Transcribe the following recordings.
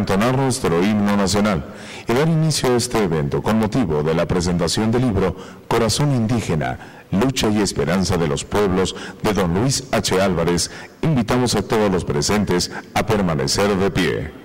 entonar nuestro himno nacional y dar inicio a este evento con motivo de la presentación del libro Corazón Indígena, Lucha y Esperanza de los Pueblos, de don Luis H. Álvarez, invitamos a todos los presentes a permanecer de pie.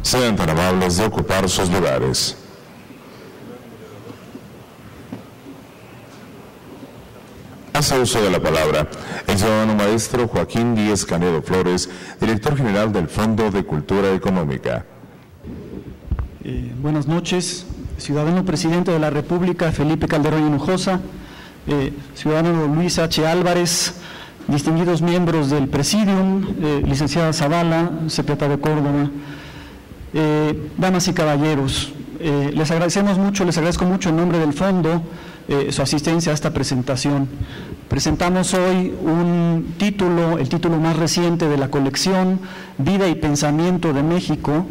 Sean tan amables de ocupar sus lugares. Hace uso de la palabra el ciudadano maestro Joaquín Díez Canedo Flores, director general del Fondo de Cultura Económica. Buenas noches, ciudadano presidente de la República Felipe Calderón Hinojosa, ciudadano Luis H. Álvarez, distinguidos miembros del Presidium, licenciada Zavala, secretaria de Córdoba, damas y caballeros, les agradezco mucho en nombre del Fondo su asistencia a esta presentación. Presentamos hoy el título más reciente de la colección Vida y Pensamiento de México,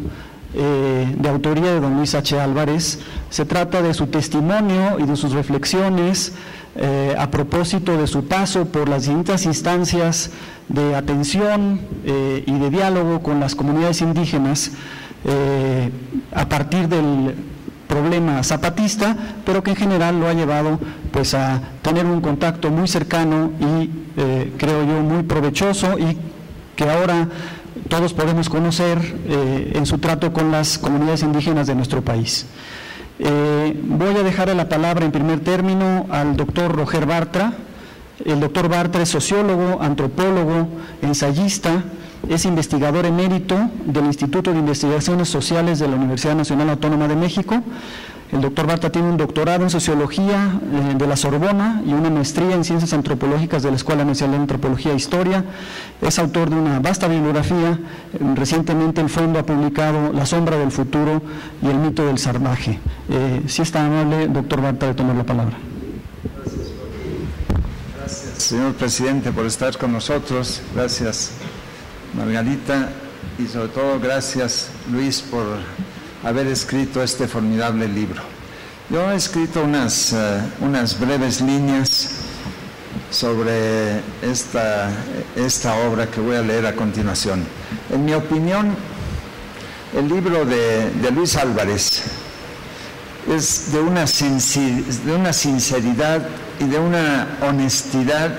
de autoría de don Luis H. Álvarez. Se trata de su testimonio y de sus reflexiones a propósito de su paso por las distintas instancias de atención y de diálogo con las comunidades indígenas a partir del problema zapatista, pero que en general lo ha llevado pues a tener un contacto muy cercano y creo yo muy provechoso, y que ahora todos podemos conocer en su trato con las comunidades indígenas de nuestro país. Voy a dejar la palabra en primer término al doctor Roger Bartra. El doctor Bartra es sociólogo, antropólogo, ensayista, es investigador emérito del Instituto de Investigaciones Sociales de la Universidad Nacional Autónoma de México. El doctor Bartra tiene un doctorado en Sociología de la Sorbona y una maestría en Ciencias Antropológicas de la Escuela Nacional de Antropología e Historia. Es autor de una vasta bibliografía. Recientemente el Fondo ha publicado La Sombra del Futuro y El Mito del Salvaje. Si es tan amable, doctor Bartra, de tomar la palabra. Gracias, señor presidente, por estar con nosotros. Gracias, Margarita, y sobre todo gracias, Luis, por haber escrito este formidable libro. Yo he escrito unas breves líneas sobre esta obra que voy a leer a continuación. En mi opinión, el libro de Luis Álvarez es de una sinceridad y de una honestidad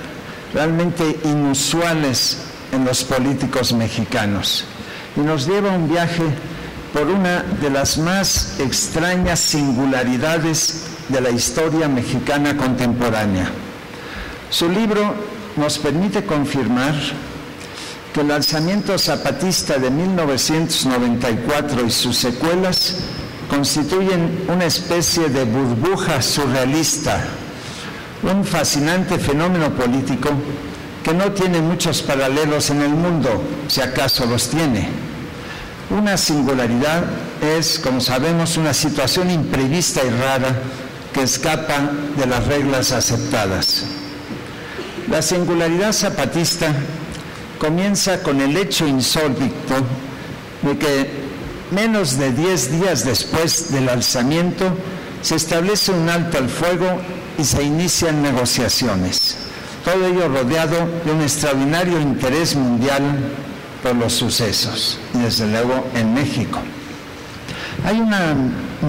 realmente inusuales en los políticos mexicanos, y nos lleva a un viaje por una de las más extrañas singularidades de la historia mexicana contemporánea. Su libro nos permite confirmar que el alzamiento zapatista de 1994 y sus secuelas constituyen una especie de burbuja surrealista, un fascinante fenómeno político que no tiene muchos paralelos en el mundo, si acaso los tiene. Una singularidad es, como sabemos, una situación imprevista y rara que escapa de las reglas aceptadas. La singularidad zapatista comienza con el hecho insólito de que menos de 10 días después del alzamiento se establece un alto al fuego y se inician negociaciones. Todo ello rodeado de un extraordinario interés mundial por los sucesos, y desde luego en México. Hay una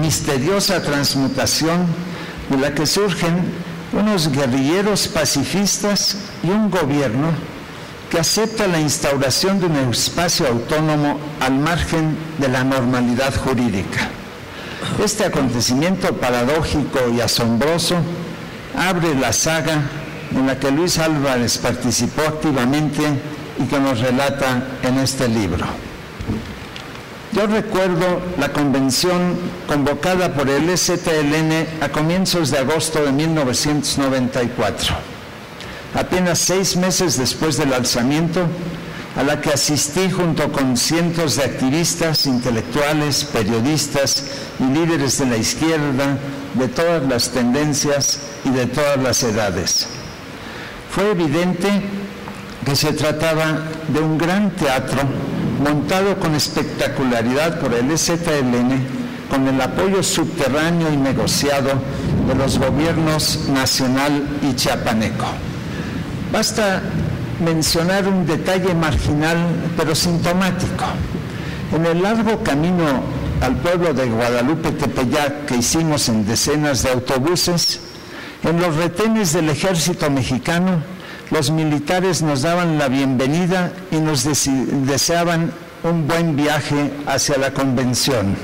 misteriosa transmutación de la que surgen unos guerrilleros pacifistas y un gobierno que acepta la instauración de un espacio autónomo al margen de la normalidad jurídica. Este acontecimiento paradójico y asombroso abre la saga en la que Luis Álvarez participó activamente y que nos relata en este libro. Yo recuerdo la convención convocada por el EZLN a comienzos de agosto de 1994, apenas 6 meses después del alzamiento, a la que asistí junto con cientos de activistas, intelectuales, periodistas y líderes de la izquierda de todas las tendencias y de todas las edades. Fue evidente que se trataba de un gran teatro montado con espectacularidad por el EZLN, con el apoyo subterráneo y negociado de los gobiernos nacional y chiapaneco. Basta mencionar un detalle marginal pero sintomático. En el largo camino al pueblo de Guadalupe Tepeyac que hicimos en decenas de autobuses, en los retenes del ejército mexicano, los militares nos daban la bienvenida y nos deseaban un buen viaje hacia la convención.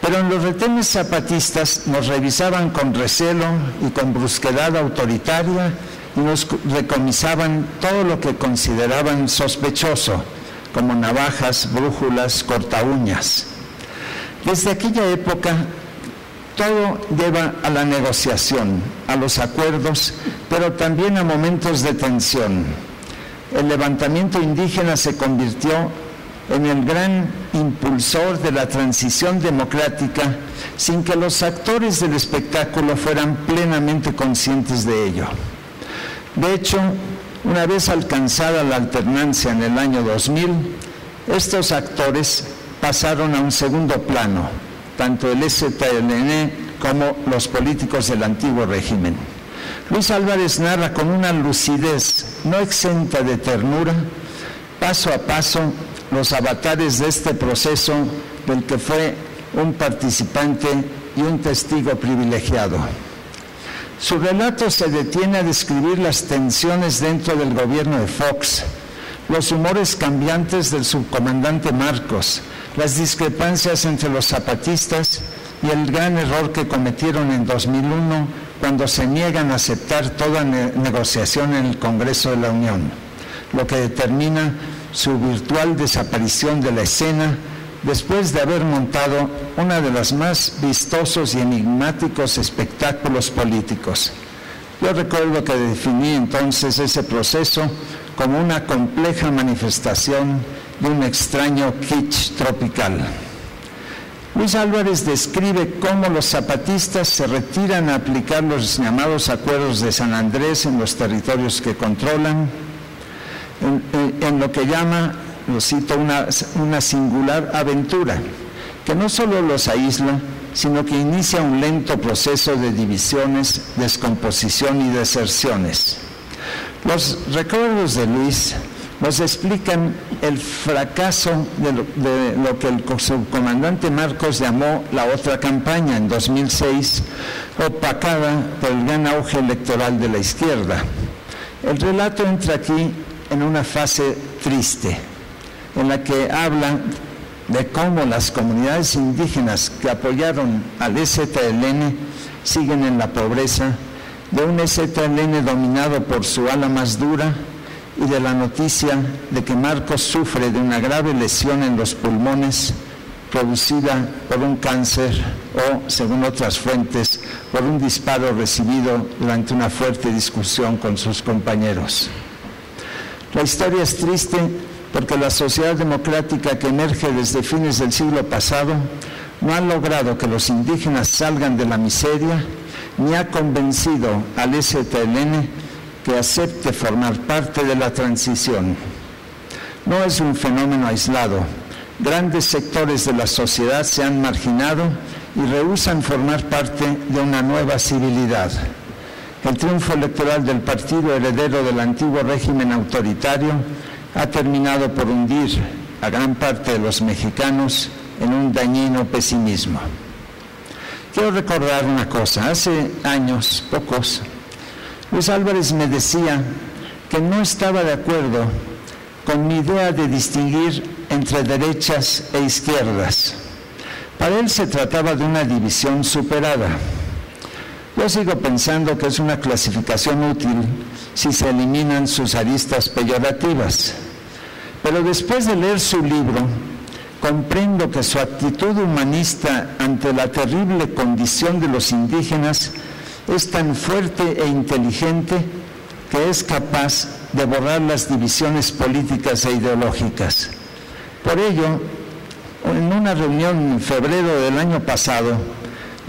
Pero en los retenes zapatistas nos revisaban con recelo y con brusquedad autoritaria y nos recomisaban todo lo que consideraban sospechoso, como navajas, brújulas, cortaúñas. Desde aquella época, todo lleva a la negociación, a los acuerdos, pero también a momentos de tensión. El levantamiento indígena se convirtió en el gran impulsor de la transición democrática sin que los actores del espectáculo fueran plenamente conscientes de ello. De hecho, una vez alcanzada la alternancia en el año 2000, estos actores pasaron a un segundo plano, tanto el EZLN como los políticos del antiguo régimen. Luis Álvarez narra con una lucidez no exenta de ternura, paso a paso, los avatares de este proceso del que fue un participante y un testigo privilegiado. Su relato se detiene a describir las tensiones dentro del gobierno de Fox, los humores cambiantes del subcomandante Marcos, las discrepancias entre los zapatistas y el gran error que cometieron en 2001 cuando se niegan a aceptar toda negociación en el Congreso de la Unión, lo que determina su virtual desaparición de la escena después de haber montado una de las más vistosos y enigmáticos espectáculos políticos. Yo recuerdo que definí entonces ese proceso como una compleja manifestación de un extraño kitsch tropical. Luis Álvarez describe cómo los zapatistas se retiran a aplicar los llamados acuerdos de San Andrés en los territorios que controlan, en lo que llama, lo cito, una singular aventura, que no solo los aísla, sino que inicia un lento proceso de divisiones, descomposición y deserciones. Los recuerdos de Luis nos explican el fracaso de lo que el subcomandante Marcos llamó la otra campaña en 2006, opacada por el gran auge electoral de la izquierda. El relato entra aquí en una fase triste, en la que habla de cómo las comunidades indígenas que apoyaron al EZLN siguen en la pobreza, de un EZLN dominado por su ala más dura y de la noticia de que Marcos sufre de una grave lesión en los pulmones producida por un cáncer o, según otras fuentes, por un disparo recibido durante una fuerte discusión con sus compañeros. La historia es triste porque la sociedad democrática que emerge desde fines del siglo pasado no ha logrado que los indígenas salgan de la miseria, ni ha convencido al EZLN que acepte formar parte de la transición. No es un fenómeno aislado. Grandes sectores de la sociedad se han marginado y rehúsan formar parte de una nueva civilidad. El triunfo electoral del partido heredero del antiguo régimen autoritario ha terminado por hundir a gran parte de los mexicanos en un dañino pesimismo. Quiero recordar una cosa. Hace años, pocos, Luis Álvarez me decía que no estaba de acuerdo con mi idea de distinguir entre derechas e izquierdas. Para él se trataba de una división superada. Yo sigo pensando que es una clasificación útil si se eliminan sus aristas peyorativas. Pero después de leer su libro, comprendo que su actitud humanista ante la terrible condición de los indígenas es tan fuerte e inteligente que es capaz de borrar las divisiones políticas e ideológicas. Por ello, en una reunión en febrero del año pasado,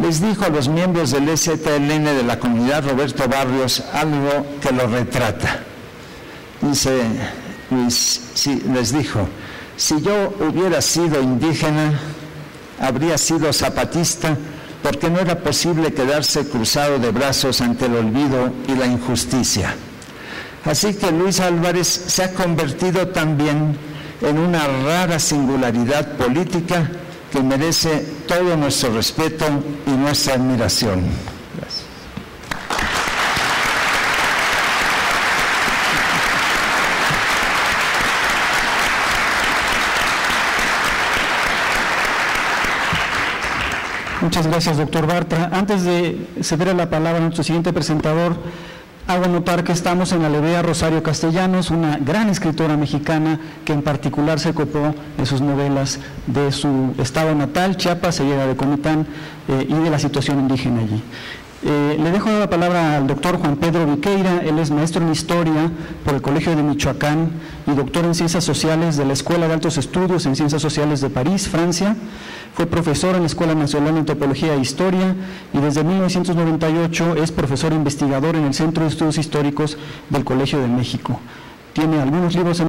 les dijo a los miembros del EZLN de la comunidad Roberto Barrios algo que lo retrata. Dice Luis, sí, les dijo: si yo hubiera sido indígena, habría sido zapatista, porque no era posible quedarse cruzado de brazos ante el olvido y la injusticia. Así que Luis Álvarez se ha convertido también en una rara singularidad política que merece todo nuestro respeto y nuestra admiración. Gracias. Muchas gracias, doctor Bartra. Antes de ceder la palabra a nuestro siguiente presentador, hago notar que estamos en la Librería Rosario Castellanos, una gran escritora mexicana que en particular se ocupó de sus novelas de su estado natal, Chiapas, se llega de Comitán, y de la situación indígena allí. Le dejo la palabra al doctor Juan Pedro Viqueira. Él es maestro en Historia por el Colegio de Michoacán y doctor en Ciencias Sociales de la Escuela de Altos Estudios en Ciencias Sociales de París, Francia. Fue profesor en la Escuela Nacional de Antropología e Historia y desde 1998 es profesor investigador en el Centro de Estudios Históricos del Colegio de México. Tiene algunos libros en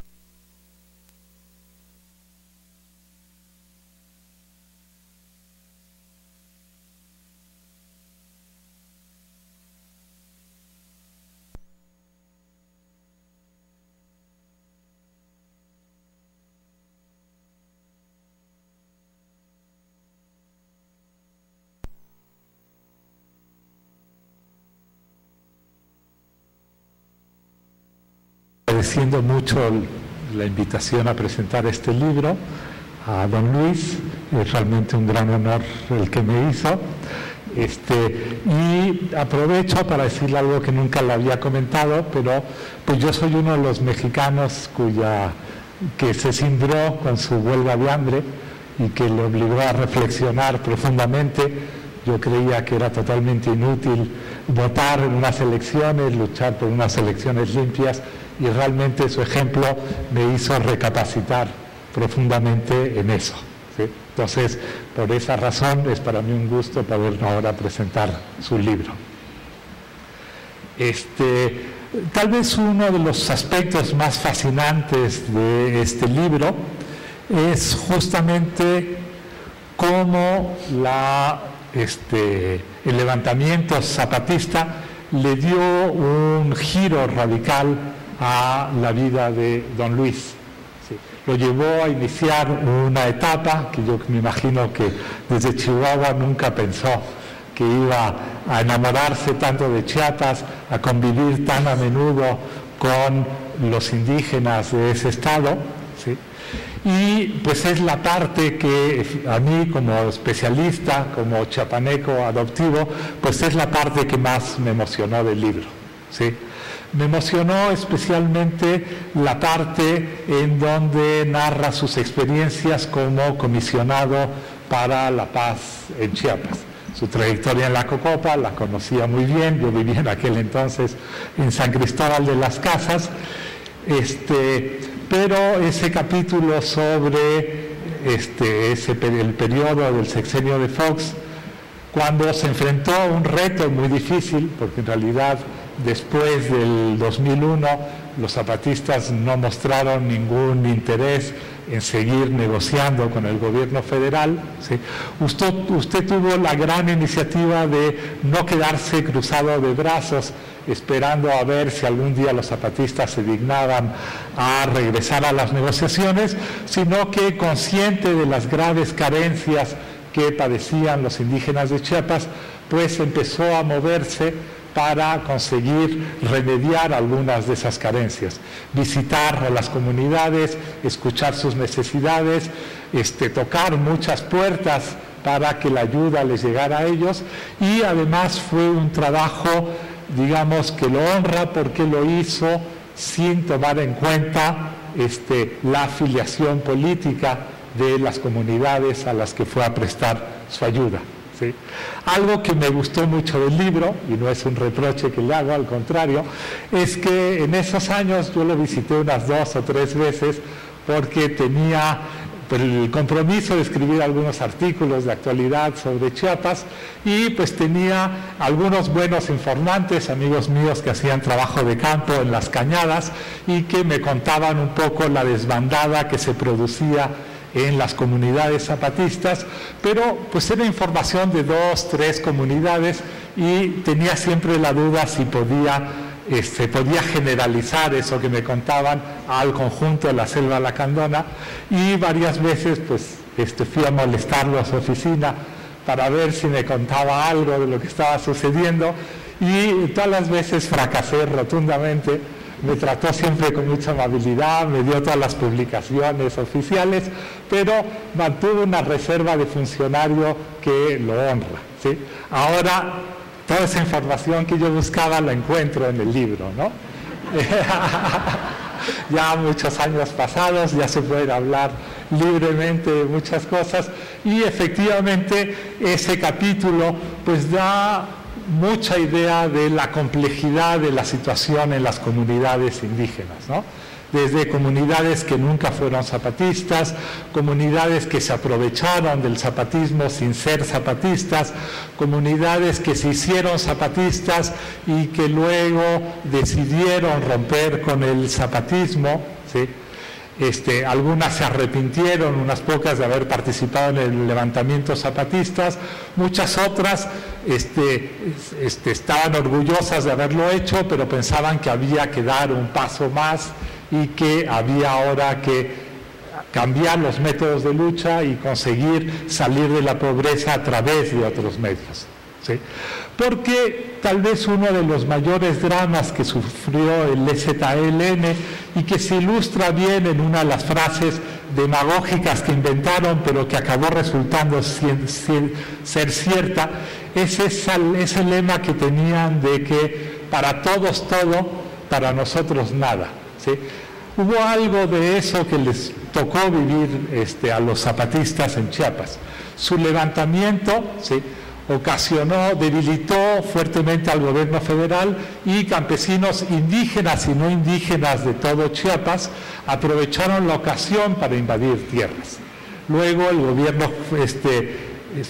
agradeciendo mucho la invitación a presentar este libro a don Luis. Es realmente un gran honor el que me hizo. Y aprovecho para decirle algo que nunca le había comentado, pero pues yo soy uno de los mexicanos que se cimbró con su huelga de hambre y que le obligó a reflexionar profundamente. Yo creía que era totalmente inútil votar en unas elecciones, luchar por unas elecciones limpias, y realmente su ejemplo me hizo recapacitar profundamente en eso, ¿sí? Entonces, por esa razón es para mí un gusto poder ahora presentar su libro. Tal vez uno de los aspectos más fascinantes de este libro es justamente cómo el levantamiento zapatista le dio un giro radical a la vida de don Luis. Sí. Lo llevó a iniciar una etapa que yo me imagino que desde Chihuahua nunca pensó que iba a enamorarse tanto de Chiapas, a convivir tan a menudo con los indígenas de ese estado, ¿sí? Y pues es la parte que a mí como especialista, como chiapaneco adoptivo, pues es la parte que más me emocionó del libro, ¿sí? Me emocionó especialmente la parte en donde narra sus experiencias como comisionado para la paz en Chiapas. Su trayectoria en la Cocopa la conocía muy bien, yo vivía en aquel entonces en San Cristóbal de las Casas, pero ese capítulo sobre el periodo del sexenio de Fox, cuando se enfrentó a un reto muy difícil, porque en realidad después del 2001 los zapatistas no mostraron ningún interés en seguir negociando con el gobierno federal, ¿sí? Usted tuvo la gran iniciativa de no quedarse cruzado de brazos esperando a ver si algún día los zapatistas se dignaban a regresar a las negociaciones, sino que consciente de las graves carencias que padecían los indígenas de Chiapas, pues empezó a moverse para conseguir remediar algunas de esas carencias, visitar a las comunidades, escuchar sus necesidades, tocar muchas puertas para que la ayuda les llegara a ellos, y además fue un trabajo, digamos, que lo honra porque lo hizo sin tomar en cuenta la afiliación política de las comunidades a las que fue a prestar su ayuda. ¿Sí? Algo que me gustó mucho del libro, y no es un reproche que le hago, al contrario, es que en esos años yo lo visité unas 2 o 3 veces porque tenía el compromiso de escribir algunos artículos de actualidad sobre Chiapas, y pues tenía algunos buenos informantes, amigos míos que hacían trabajo de campo en las cañadas y que me contaban un poco la desbandada que se producía en las comunidades zapatistas, pero pues era información de 2, 3 comunidades, y tenía siempre la duda si podía generalizar eso que me contaban al conjunto de la selva lacandona, y varias veces pues fui a molestarlo a su oficina para ver si me contaba algo de lo que estaba sucediendo, y todas las veces fracasé rotundamente. Me trató siempre con mucha amabilidad, me dio todas las publicaciones oficiales, pero mantuvo una reserva de funcionario que lo honra, ¿sí? Ahora, toda esa información que yo buscaba la encuentro en el libro, ¿no? Ya muchos años pasados, ya se puede hablar libremente de muchas cosas, y efectivamente ese capítulo pues da mucha idea de la complejidad de la situación en las comunidades indígenas, ¿no? Desde comunidades que nunca fueron zapatistas, comunidades que se aprovecharon del zapatismo sin ser zapatistas, comunidades que se hicieron zapatistas y que luego decidieron romper con el zapatismo, ¿sí? Algunas se arrepintieron, unas pocas, de haber participado en el levantamiento zapatistas, muchas otras estaban orgullosas de haberlo hecho, pero pensaban que había que dar un paso más y que había ahora que cambiar los métodos de lucha y conseguir salir de la pobreza a través de otros medios, ¿sí? Porque tal vez uno de los mayores dramas que sufrió el EZLN, y que se ilustra bien en una de las frases demagógicas que inventaron, pero que acabó resultando ser cierta, es ese lema que tenían de que para todos todo, para nosotros nada, ¿sí? Hubo algo de eso que les tocó vivir a los zapatistas en Chiapas. Su levantamiento, ¿sí?, debilitó fuertemente al gobierno federal, y campesinos indígenas y no indígenas de todo Chiapas aprovecharon la ocasión para invadir tierras. Luego el gobierno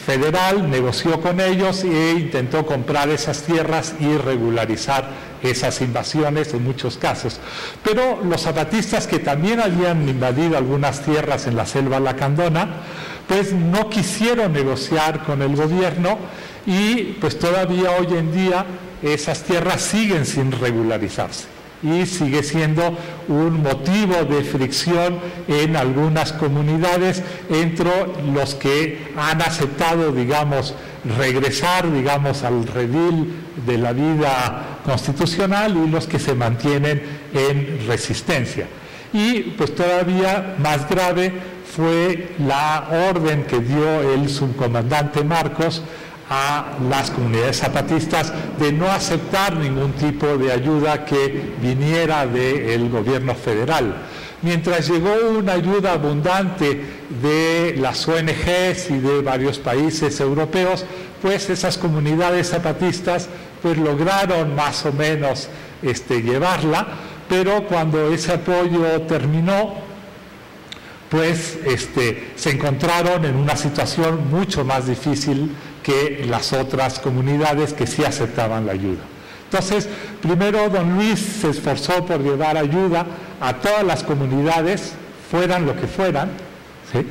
federal negoció con ellos e intentó comprar esas tierras y regularizar esas invasiones en muchos casos. Pero los zapatistas, que también habían invadido algunas tierras en la selva lacandona, pues no quisieron negociar con el gobierno, y pues todavía hoy en día esas tierras siguen sin regularizarse y sigue siendo un motivo de fricción en algunas comunidades entre los que han aceptado, digamos, regresar, digamos, al redil de la vida constitucional, y los que se mantienen en resistencia. Y pues todavía más grave fue la orden que dio el subcomandante Marcos a las comunidades zapatistas de no aceptar ningún tipo de ayuda que viniera del gobierno federal. Mientras llegó una ayuda abundante de las ONGs y de varios países europeos, pues esas comunidades zapatistas pues lograron más o menos llevarla, pero cuando ese apoyo terminó, pues se encontraron en una situación mucho más difícil que las otras comunidades que sí aceptaban la ayuda. Entonces, primero don Luis se esforzó por llevar ayuda a todas las comunidades, fueran lo que fueran, ¿sí?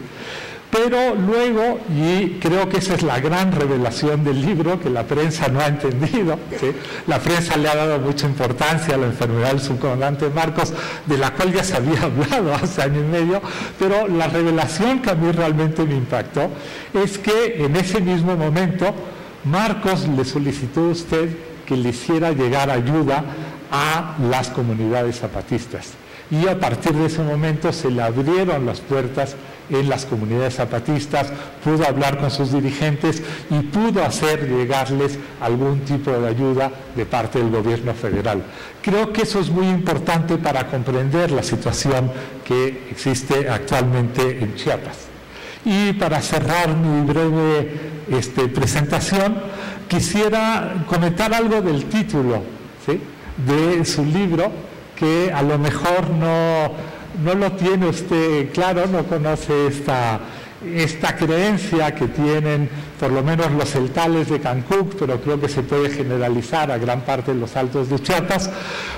Pero luego, y creo que esa es la gran revelación del libro, que la prensa no ha entendido, ¿sí? La prensa le ha dado mucha importancia a la enfermedad del subcomandante Marcos, de la cual ya se había hablado hace año y medio, pero la revelación que a mí realmente me impactó es que en ese mismo momento Marcos le solicitó a usted que le hiciera llegar ayuda a las comunidades zapatistas. Y a partir de ese momento se le abrieron las puertas en las comunidades zapatistas, pudo hablar con sus dirigentes y pudo hacer llegarles algún tipo de ayuda de parte del gobierno federal. Creo que eso es muy importante para comprender la situación que existe actualmente en Chiapas. Y para cerrar mi breve presentación, quisiera comentar algo del título, ¿sí?, de su libro, que a lo mejor no lo tiene usted claro, no conoce esta creencia que tienen por lo menos los celtales de Cancún, pero creo que se puede generalizar a gran parte de los altos de Chiapas.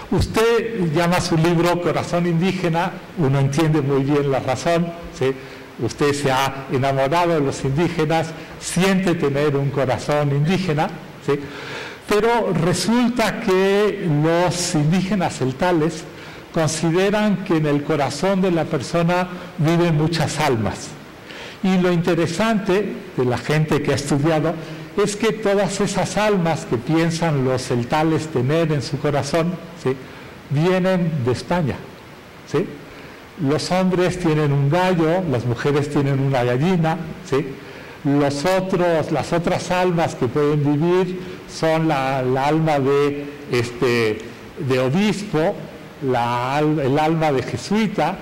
Usted llama su libro Corazón Indígena, uno entiende muy bien la razón, ¿sí? Usted se ha enamorado de los indígenas, siente tener un corazón indígena, ¿sí? Pero resulta que los indígenas celtales consideran que en el corazón de la persona viven muchas almas. Y lo interesante de la gente que ha estudiado es que todas esas almas que piensan los celtales tener en su corazón, ¿sí?, vienen de España, ¿sí? Los hombres tienen un gallo, las mujeres tienen una gallina, ¿sí? Las otras almas que pueden vivir son la alma de obispo, el alma de jesuita,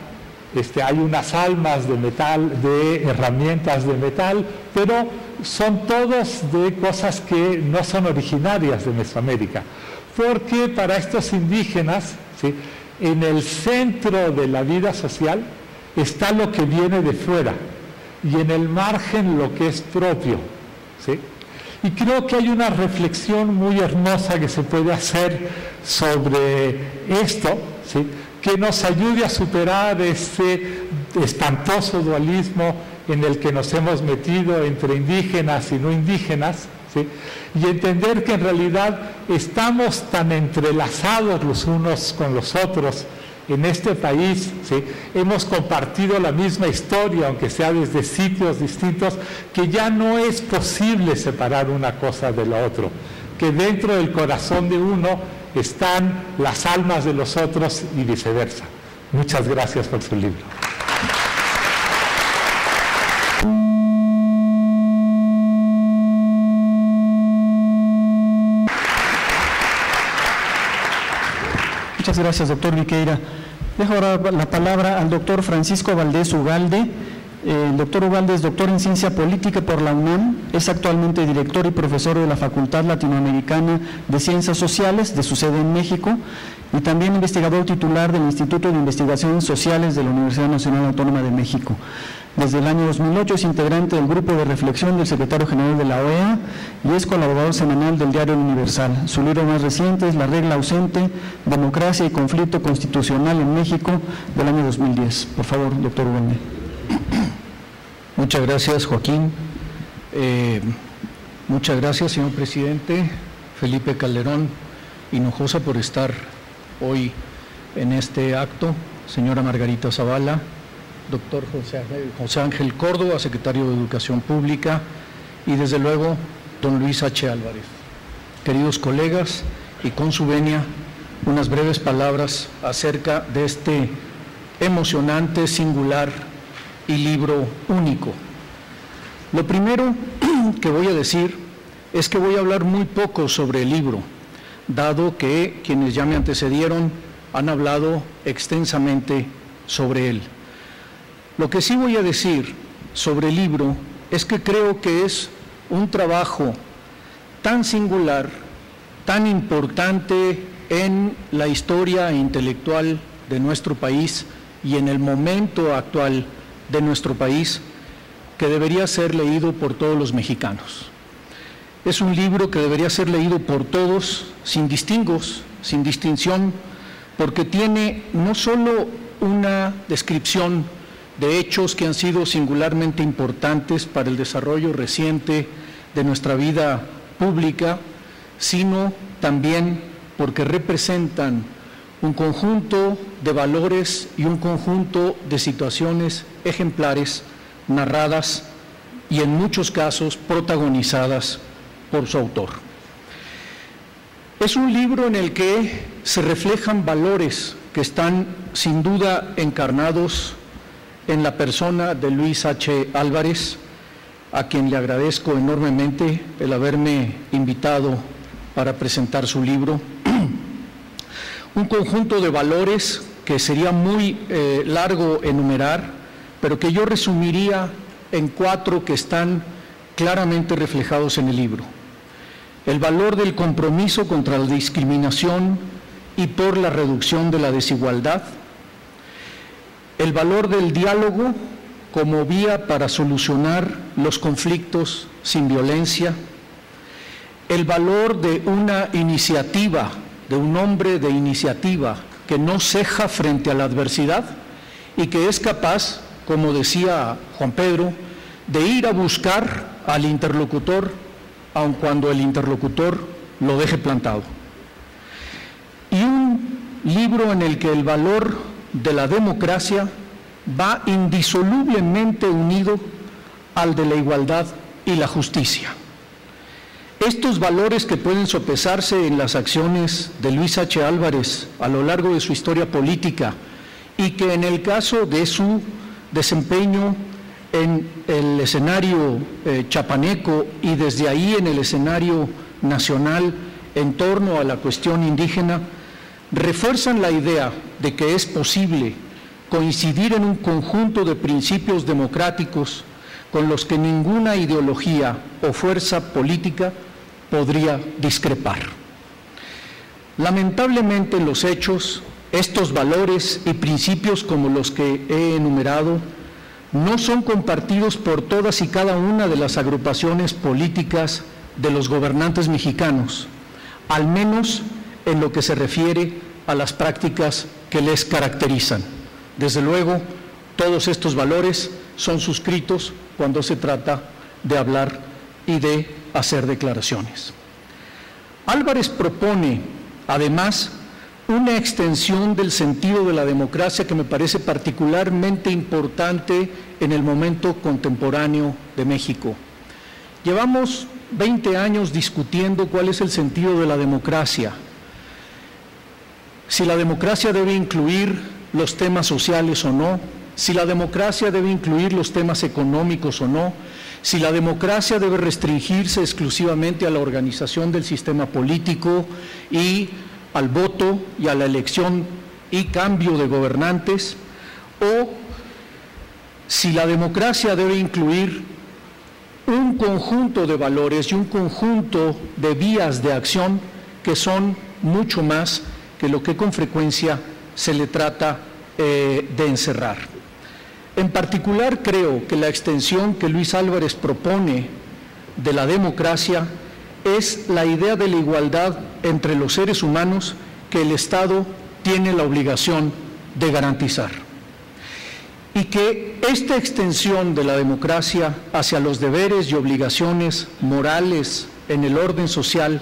hay unas almas de metal, de herramientas de metal, pero son todos de cosas que no son originarias de Mesoamérica, porque para estos indígenas, ¿sí?, en el centro de la vida social está lo que viene de fuera y en el margen lo que es propio, ¿sí? Y creo que hay una reflexión muy hermosa que se puede hacer sobre esto, ¿sí?, que nos ayude a superar ese espantoso dualismo en el que nos hemos metido entre indígenas y no indígenas, ¿sí?, y entender que en realidad estamos tan entrelazados los unos con los otros en este país, ¿sí?, hemos compartido la misma historia, aunque sea desde sitios distintos, que ya no es posible separar una cosa de la otra, que dentro del corazón de uno están las almas de los otros y viceversa. Muchas gracias por su libro. Muchas gracias, doctor Viqueira. Dejo ahora la palabra al doctor Francisco Valdés Ugalde. El doctor Ugalde es doctor en Ciencia Política por la UNAM, es actualmente director y profesor de la Facultad Latinoamericana de Ciencias Sociales, de su sede en México, y también investigador titular del Instituto de Investigaciones Sociales de la Universidad Nacional Autónoma de México. Desde el año 2008 es integrante del Grupo de Reflexión del Secretario General de la OEA y es colaborador semanal del Diario Universal. Su libro más reciente es La Regla Ausente, Democracia y Conflicto Constitucional en México, del año 2010. Por favor, doctor Ugalde. Muchas gracias, Joaquín. Muchas gracias, señor presidente Felipe Calderón Hinojosa, por estar hoy en este acto. Señora Margarita Zavala, doctor José Ángel Córdoba, secretario de Educación Pública, y desde luego, don Luis H. Álvarez. Queridos colegas, y con su venia, unas breves palabras acerca de este emocionante, singular y libro único. Lo primero que voy a decir es que voy a hablar muy poco sobre el libro, dado que quienes ya me antecedieron han hablado extensamente sobre él. Lo que sí voy a decir sobre el libro es que creo que es un trabajo tan singular, tan importante en la historia intelectual de nuestro país y en el momento actual de nuestro país, que debería ser leído por todos los mexicanos. Es un libro que debería ser leído por todos, sin distinción, porque tiene no solo una descripción de hechos que han sido singularmente importantes para el desarrollo reciente de nuestra vida pública, sino también porque representan un conjunto de valores y un conjunto de situaciones ejemplares, narradas y en muchos casos protagonizadas por su autor. Es un libro en el que se reflejan valores que están sin duda encarnados en la persona de Luis H. Álvarez, a quien le agradezco enormemente el haberme invitado para presentar su libro. Un conjunto de valores que sería muy largo enumerar, pero que yo resumiría en 4 que están claramente reflejados en el libro. El valor del compromiso contra la discriminación y por la reducción de la desigualdad. El valor del diálogo como vía para solucionar los conflictos sin violencia. El valor de una iniciativa, de un hombre de iniciativa que no ceja frente a la adversidad y que es capaz, como decía Juan Pedro, de ir a buscar al interlocutor, aun cuando el interlocutor lo deje plantado. Y un libro en el que el valor de la democracia va indisolublemente unido al de la igualdad y la justicia. Estos valores que pueden sopesarse en las acciones de Luis H. Álvarez a lo largo de su historia política y que en el caso de su desempeño en el escenario chapaneco y desde ahí en el escenario nacional en torno a la cuestión indígena, refuerzan la idea de que es posible coincidir en un conjunto de principios democráticos con los que ninguna ideología o fuerza política podría discrepar. Lamentablemente en los hechos, estos valores y principios como los que he enumerado no son compartidos por todas y cada una de las agrupaciones políticas de los gobernantes mexicanos, al menos en lo que se refiere a las prácticas que les caracterizan. Desde luego, todos estos valores son suscritos cuando se trata de hablar y de hacer declaraciones. Álvarez propone, además, una extensión del sentido de la democracia que me parece particularmente importante en el momento contemporáneo de México. Llevamos 20 años discutiendo cuál es el sentido de la democracia, si la democracia debe incluir los temas sociales o no, si la democracia debe incluir los temas económicos o no, si la democracia debe restringirse exclusivamente a la organización del sistema político y al voto y a la elección y cambio de gobernantes, o si la democracia debe incluir un conjunto de valores y un conjunto de vías de acción que son mucho más que lo que con frecuencia se le trata de encerrar. En particular, creo que la extensión que Luis Álvarez propone de la democracia es la idea de la igualdad entre los seres humanos que el Estado tiene la obligación de garantizar. Y que esta extensión de la democracia hacia los deberes y obligaciones morales en el orden social,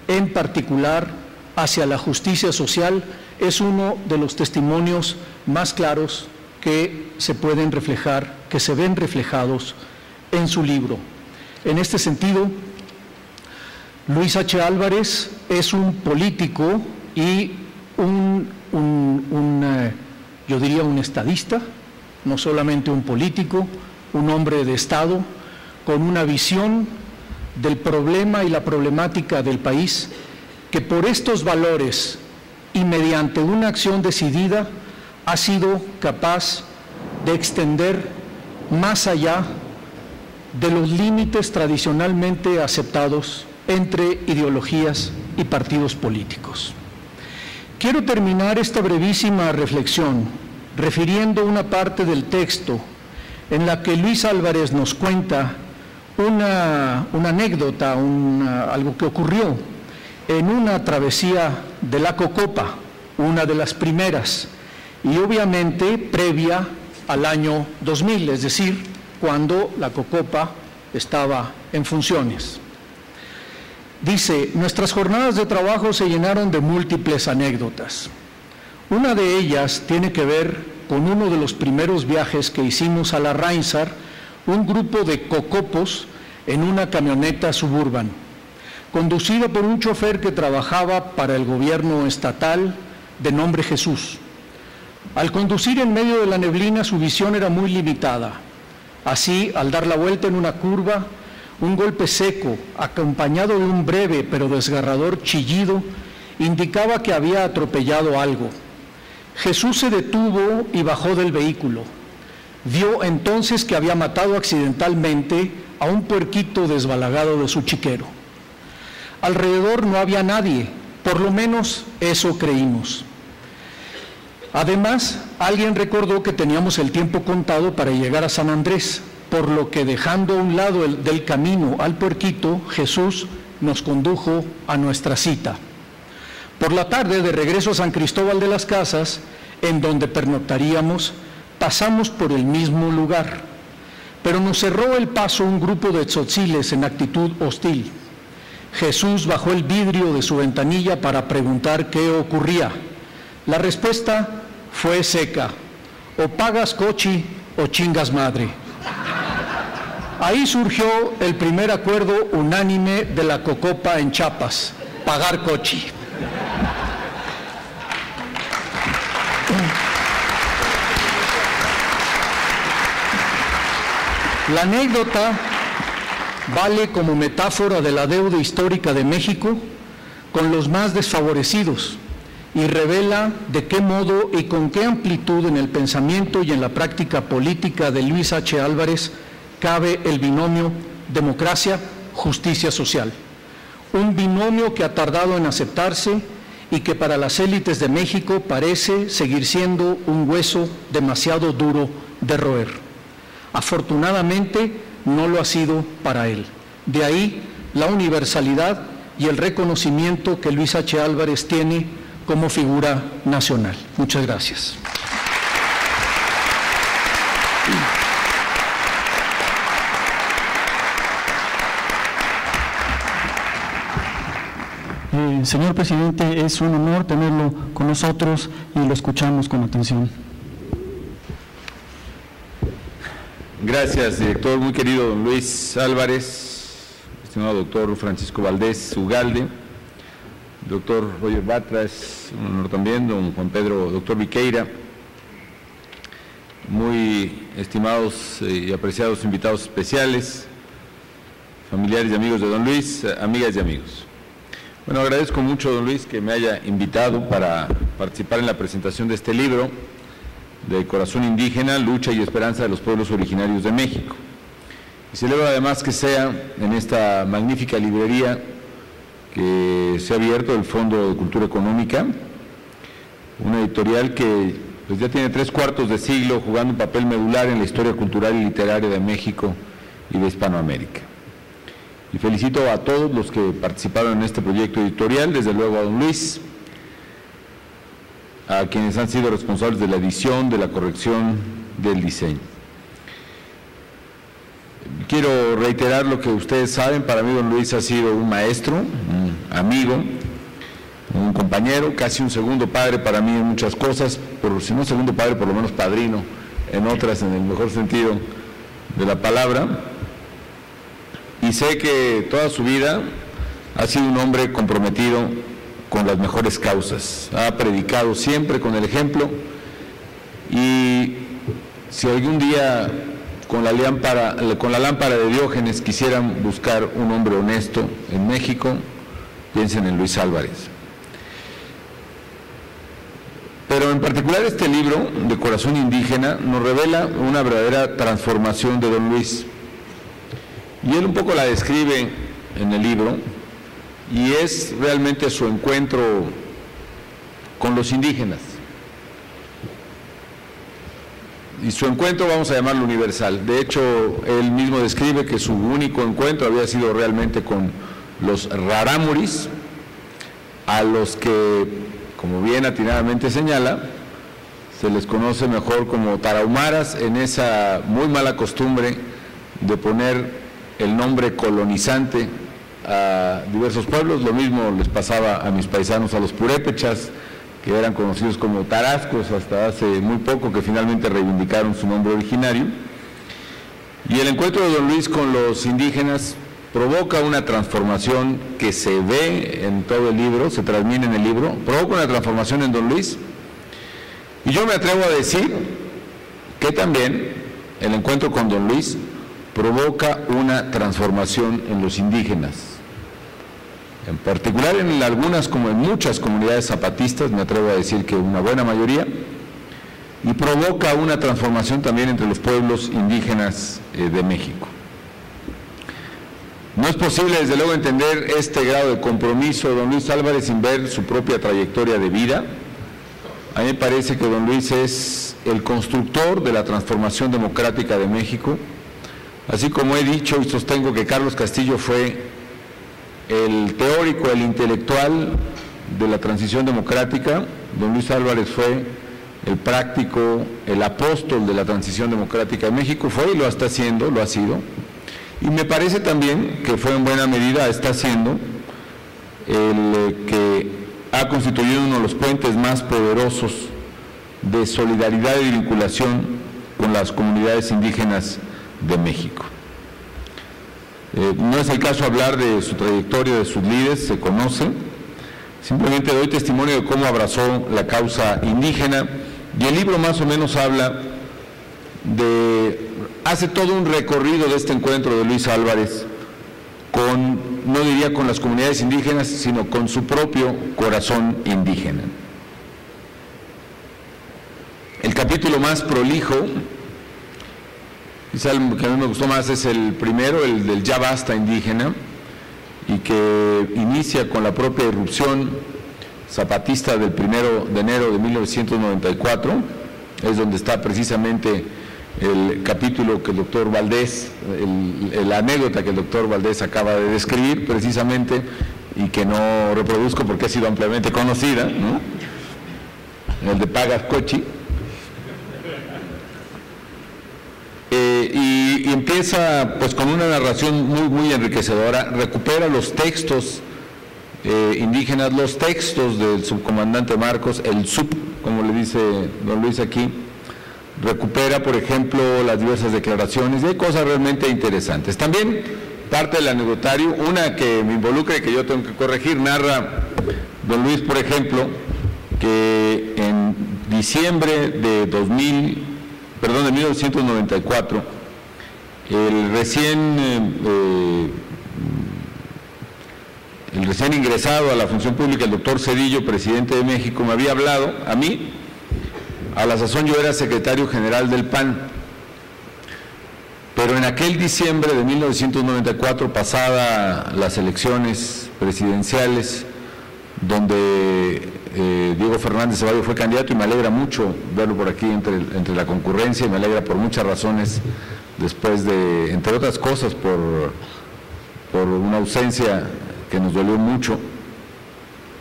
en particular hacia la justicia social, es uno de los testimonios más claros que se pueden reflejar, que se ven reflejados en su libro. En este sentido, Luis H. Álvarez es un político y yo diría un estadista, no solamente un político, un hombre de Estado, con una visión del problema y la problemática del país, que por estos valores y mediante una acción decidida ha sido capaz de extender más allá de los límites tradicionalmente aceptados entre ideologías y partidos políticos. Quiero terminar esta brevísima reflexión refiriendo una parte del texto en la que Luis Álvarez nos cuenta una anécdota, algo que ocurrió en una travesía de la Cocopa, una de las primeras, y obviamente previa al año 2000, es decir, cuando la Cocopa estaba en funciones. Dice, nuestras jornadas de trabajo se llenaron de múltiples anécdotas. Una de ellas tiene que ver con uno de los primeros viajes que hicimos a la Rainsar, un grupo de cocopos en una camioneta suburban, conducida por un chofer que trabajaba para el gobierno estatal de nombre Jesús. Al conducir en medio de la neblina, su visión era muy limitada. Así, al dar la vuelta en una curva, un golpe seco, acompañado de un breve pero desgarrador chillido, indicaba que había atropellado algo. Jesús se detuvo y bajó del vehículo. Vio entonces que había matado accidentalmente a un puerquito desbalagado de su chiquero. Alrededor no había nadie, por lo menos eso creímos. Además, alguien recordó que teníamos el tiempo contado para llegar a San Andrés, por lo que dejando a un lado del camino al puerquito, Jesús nos condujo a nuestra cita. Por la tarde, de regreso a San Cristóbal de las Casas, en donde pernoctaríamos, pasamos por el mismo lugar, pero nos cerró el paso un grupo de tzotziles en actitud hostil. Jesús bajó el vidrio de su ventanilla para preguntar qué ocurría. La respuesta fue seca: o pagas cochi o chingas madre. Ahí surgió el primer acuerdo unánime de la Cocopa en Chiapas: pagar cochi. La anécdota vale como metáfora de la deuda histórica de México con los más desfavorecidos y revela de qué modo y con qué amplitud en el pensamiento y en la práctica política de Luis H. Álvarez cabe el binomio democracia-justicia social. Un binomio que ha tardado en aceptarse y que para las élites de México parece seguir siendo un hueso demasiado duro de roer. Afortunadamente, no lo ha sido para él. De ahí la universalidad y el reconocimiento que Luis H. Álvarez tiene como figura nacional. Muchas gracias. Señor presidente, es un honor tenerlo con nosotros y lo escuchamos con atención. Gracias, director. Muy querido don Luis Álvarez, estimado doctor Francisco Valdés Ugalde, doctor Roger Batra, es un honor también, don Juan Pedro, doctor Viqueira, muy estimados y apreciados invitados especiales, familiares y amigos de don Luis, amigas y amigos. Bueno, agradezco mucho, don Luis, que me haya invitado para participar en la presentación de este libro, de Corazón Indígena, Lucha y Esperanza de los Pueblos Originarios de México. Y celebro además que sea en esta magnífica librería que se ha abierto el Fondo de Cultura Económica, una editorial que pues, ya tiene 3/4 de siglo jugando un papel medular en la historia cultural y literaria de México y de Hispanoamérica. Y felicito a todos los que participaron en este proyecto editorial, desde luego a don Luis, a quienes han sido responsables de la edición, de la corrección, del diseño. Quiero reiterar lo que ustedes saben, para mí don Luis ha sido un maestro, un amigo, un compañero, casi un segundo padre para mí en muchas cosas, si no segundo padre, por lo menos padrino en otras, en el mejor sentido de la palabra. Y sé que toda su vida ha sido un hombre comprometido con las mejores causas, ha predicado siempre con el ejemplo, y si algún día con la lámpara de Diógenes quisieran buscar un hombre honesto en México, piensen en Luis Álvarez. Pero en particular este libro de Corazón Indígena nos revela una verdadera transformación de don Luis, y él un poco la describe en el libro, y es realmente su encuentro con los indígenas. y su encuentro vamos a llamarlo universal. De hecho, él mismo describe que su único encuentro había sido realmente con los rarámuris, a los que, como bien atinadamente señala, se les conoce mejor como tarahumaras, en esa muy mala costumbre de poner el nombre colonizante a diversos pueblos. Lo mismo les pasaba a mis paisanos, a los purépechas, que eran conocidos como tarascos hasta hace muy poco, que finalmente reivindicaron su nombre originario. Y el encuentro de don Luis con los indígenas provoca una transformación que se ve en todo el libro, se transmite en el libro, provoca una transformación en don Luis. Y yo me atrevo a decir que también el encuentro con don Luis provoca una transformación en los indígenas. En particular en algunas, como en muchas comunidades zapatistas, me atrevo a decir que una buena mayoría, y provoca una transformación también entre los pueblos indígenas de México. No es posible, desde luego, entender este grado de compromiso de don Luis Álvarez sin ver su propia trayectoria de vida. A mí me parece que don Luis es el constructor de la transformación democrática de México, así como he dicho y sostengo que Carlos Castillo fue el teórico, el intelectual de la transición democrática. Don Luis Álvarez fue el práctico, el apóstol de la transición democrática de México, fue y lo está haciendo, lo ha sido. Y me parece también que fue en buena medida, está siendo el que ha constituido uno de los puentes más poderosos de solidaridad y vinculación con las comunidades indígenas de México. No es el caso hablar de su trayectoria, de sus líderes, se conoce. Simplemente doy testimonio de cómo abrazó la causa indígena, y el libro más o menos habla hace todo un recorrido de este encuentro de Luis Álvarez con, no diría con las comunidades indígenas, sino con su propio corazón indígena. El capítulo más prolijo, quizá el que a mí me gustó más, es el primero, el del Ya Basta indígena, y que inicia con la propia irrupción zapatista del 1 de enero de 1994, es donde está precisamente el capítulo que el doctor Valdés, la anécdota que el doctor Valdés acaba de describir precisamente, y que no reproduzco porque ha sido ampliamente conocida, ¿no? El de Pagascochi. Y empieza pues con una narración muy enriquecedora, recupera los textos indígenas, los textos del subcomandante Marcos, el sub, como le dice don Luis aquí, recupera, por ejemplo, las diversas declaraciones, y hay cosas realmente interesantes. También parte del anecdotario, una que me involucra y que yo tengo que corregir, narra don Luis, por ejemplo, que en diciembre de 1994, el recién ingresado a la función pública, el doctor Zedillo, presidente de México, me había hablado a mí. A la sazón yo era secretario general del PAN, pero en aquel diciembre de 1994, pasada las elecciones presidenciales, donde Diego Fernández Ceballos fue candidato, y me alegra mucho verlo por aquí entre la concurrencia, y me alegra por muchas razones, después de, entre otras cosas, por una ausencia que nos dolió mucho,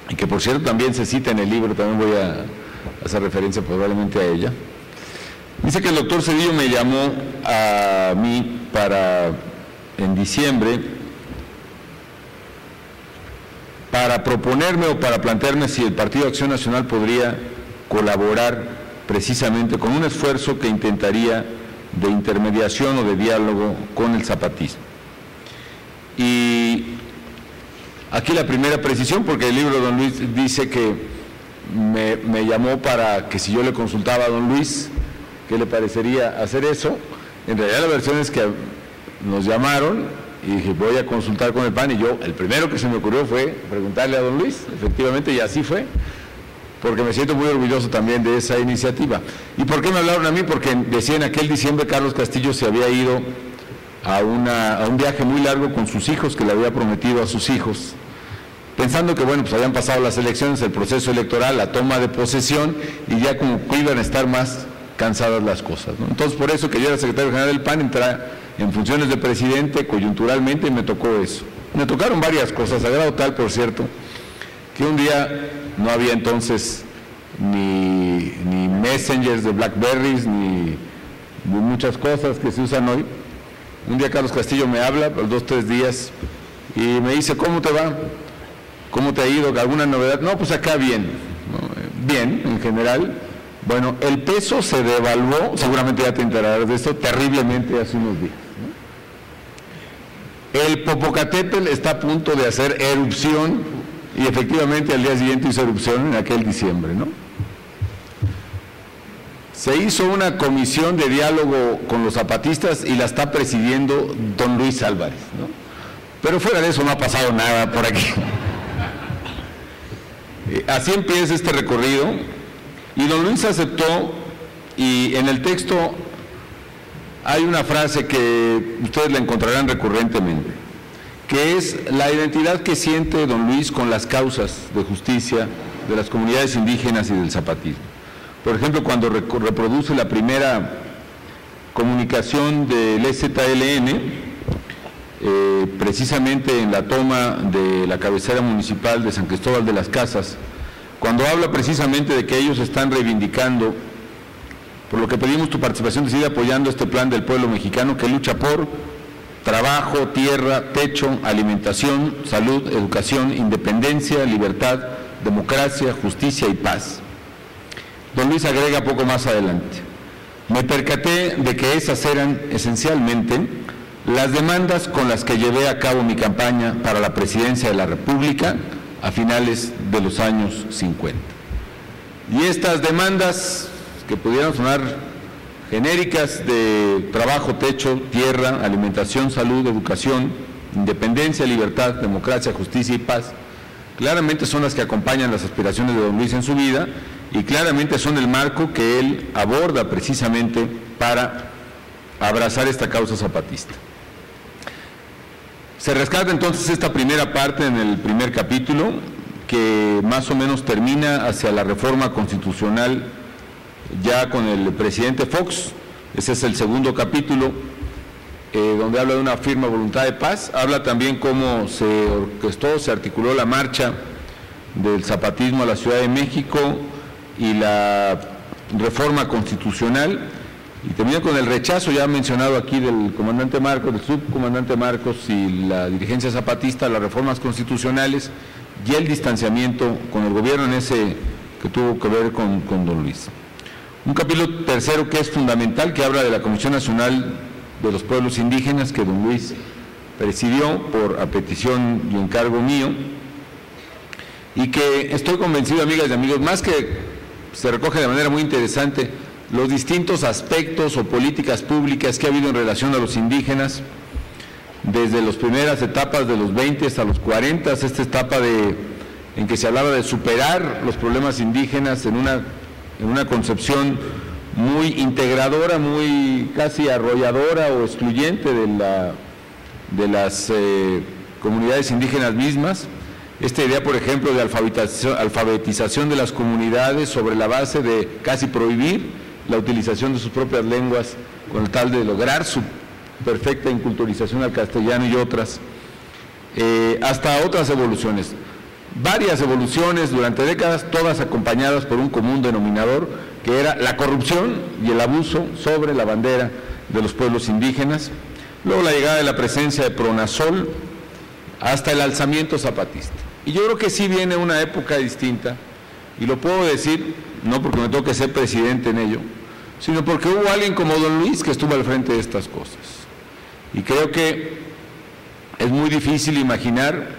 y que por cierto también se cita en el libro, también voy a hacer referencia probablemente a ella. Dice que el doctor Zedillo me llamó a mí en diciembre, para proponerme o para plantearme si el Partido Acción Nacional podría colaborar precisamente con un esfuerzo que intentaría de intermediación o de diálogo con el zapatismo. Y aquí la primera precisión, porque el libro de don Luis dice que me llamó para que si yo le consultaba a don Luis qué le parecería hacer eso. En realidad la versión es que nos llamaron y dije, voy a consultar con el PAN, y yo, el primero que se me ocurrió fue preguntarle a don Luis, efectivamente, y así fue, porque me siento muy orgulloso también de esa iniciativa. ¿Y por qué me hablaron a mí? Porque decía en aquel diciembre Carlos Castillo se había ido a un viaje muy largo con sus hijos, que le había prometido a sus hijos, pensando que bueno, pues habían pasado las elecciones, el proceso electoral, la toma de posesión, y ya como que iban a estar más cansadas las cosas, ¿no? Entonces, por eso que yo era secretario general del PAN, entré en funciones de presidente coyunturalmente y me tocó eso. Me tocaron varias cosas, a grado tal, por cierto, que un día no había entonces ni messengers de Blackberries, ni muchas cosas que se usan hoy. Un día Carlos Castillo me habla, por 2 o 3 días, y me dice, ¿cómo te va? ¿Cómo te ha ido? ¿Alguna novedad? No, pues acá bien, ¿no? Bien, en general. Bueno, el peso se devaluó, seguramente ya te enterarás de esto, terriblemente hace unos días, ¿no? El Popocatépetl está a punto de hacer erupción, y efectivamente al día siguiente hizo erupción en aquel diciembre, ¿no? Se hizo una comisión de diálogo con los zapatistas y la está presidiendo don Luis Álvarez, ¿no? Pero fuera de eso no ha pasado nada por aquí. Así empieza este recorrido, y don Luis aceptó, y en el texto hay una frase que ustedes la encontrarán recurrentemente, que es la identidad que siente don Luis con las causas de justicia de las comunidades indígenas y del zapatismo. Por ejemplo, cuando reproduce la primera comunicación del EZLN, precisamente en la toma de la cabecera municipal de San Cristóbal de las Casas, cuando habla precisamente de que ellos están reivindicando, por lo que pedimos tu participación decidida apoyando este plan del pueblo mexicano que lucha por trabajo, tierra, techo, alimentación, salud, educación, independencia, libertad, democracia, justicia y paz. Don Luis agrega poco más adelante: me percaté de que esas eran esencialmente las demandas con las que llevé a cabo mi campaña para la presidencia de la República a finales de los años 50. Y estas demandas, que pudieran sonar genéricas, de trabajo, techo, tierra, alimentación, salud, educación, independencia, libertad, democracia, justicia y paz, claramente son las que acompañan las aspiraciones de don Luis en su vida, y claramente son el marco que él aborda precisamente para abrazar esta causa zapatista. Se rescata entonces esta primera parte en el primer capítulo, que más o menos termina hacia la reforma constitucional ya con el presidente Fox. Ese es el segundo capítulo, donde habla de una firme voluntad de paz. Habla también cómo se orquestó, se articuló la marcha del zapatismo a la Ciudad de México y la reforma constitucional, y termina con el rechazo ya mencionado aquí del comandante Marcos, del subcomandante Marcos y la dirigencia zapatista a las reformas constitucionales, y el distanciamiento con el gobierno en ese que tuvo que ver con don Luis. Un capítulo tercero que es fundamental, que habla de la Comisión Nacional de los Pueblos Indígenas, que don Luis presidió a petición y encargo mío, y que estoy convencido, amigas y amigos, más que se recoge de manera muy interesante los distintos aspectos o políticas públicas que ha habido en relación a los indígenas, desde las primeras etapas de los 20 hasta los 40, esta etapa en que se hablaba de superar los problemas indígenas en una concepción muy integradora, muy casi arrolladora o excluyente de las comunidades indígenas mismas. Esta idea, por ejemplo, de alfabetización de las comunidades sobre la base de casi prohibir la utilización de sus propias lenguas con el tal de lograr su perfecta inculturización al castellano, y otras, hasta otras evoluciones. Varias evoluciones durante décadas, todas acompañadas por un común denominador, que era la corrupción y el abuso sobre la bandera de los pueblos indígenas. Luego la llegada de la presencia de Pronasol, hasta el alzamiento zapatista. Y yo creo que sí viene una época distinta, y lo puedo decir no porque me toque ser presidente en ello, sino porque hubo alguien como don Luis que estuvo al frente de estas cosas. Y creo que es muy difícil imaginar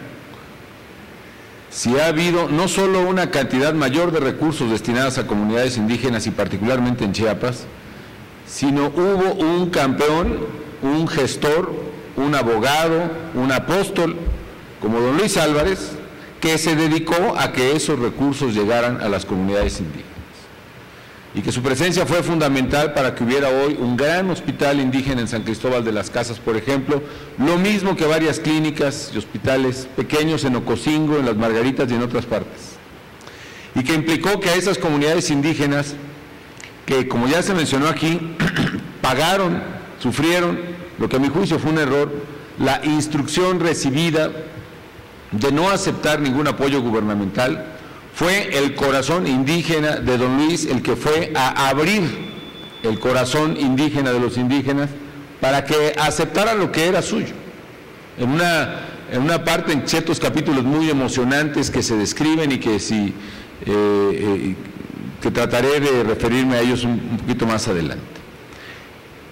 si ha habido no solo una cantidad mayor de recursos destinados a comunidades indígenas y particularmente en Chiapas, sino hubo un campeón, un gestor, un abogado, un apóstol como don Luis Álvarez, que se dedicó a que esos recursos llegaran a las comunidades indígenas, y que su presencia fue fundamental para que hubiera hoy un gran hospital indígena en San Cristóbal de las Casas, por ejemplo, lo mismo que varias clínicas y hospitales pequeños en Ocosingo, en Las Margaritas y en otras partes, y que implicó que a esas comunidades indígenas que, como ya se mencionó aquí, pagaron, sufrieron, lo que a mi juicio fue un error, la instrucción recibida de no aceptar ningún apoyo gubernamental. Fue el corazón indígena de don Luis el que fue a abrir el corazón indígena de los indígenas para que aceptaran lo que era suyo. En una parte, en ciertos capítulos muy emocionantes que se describen y que que trataré de referirme a ellos un poquito más adelante.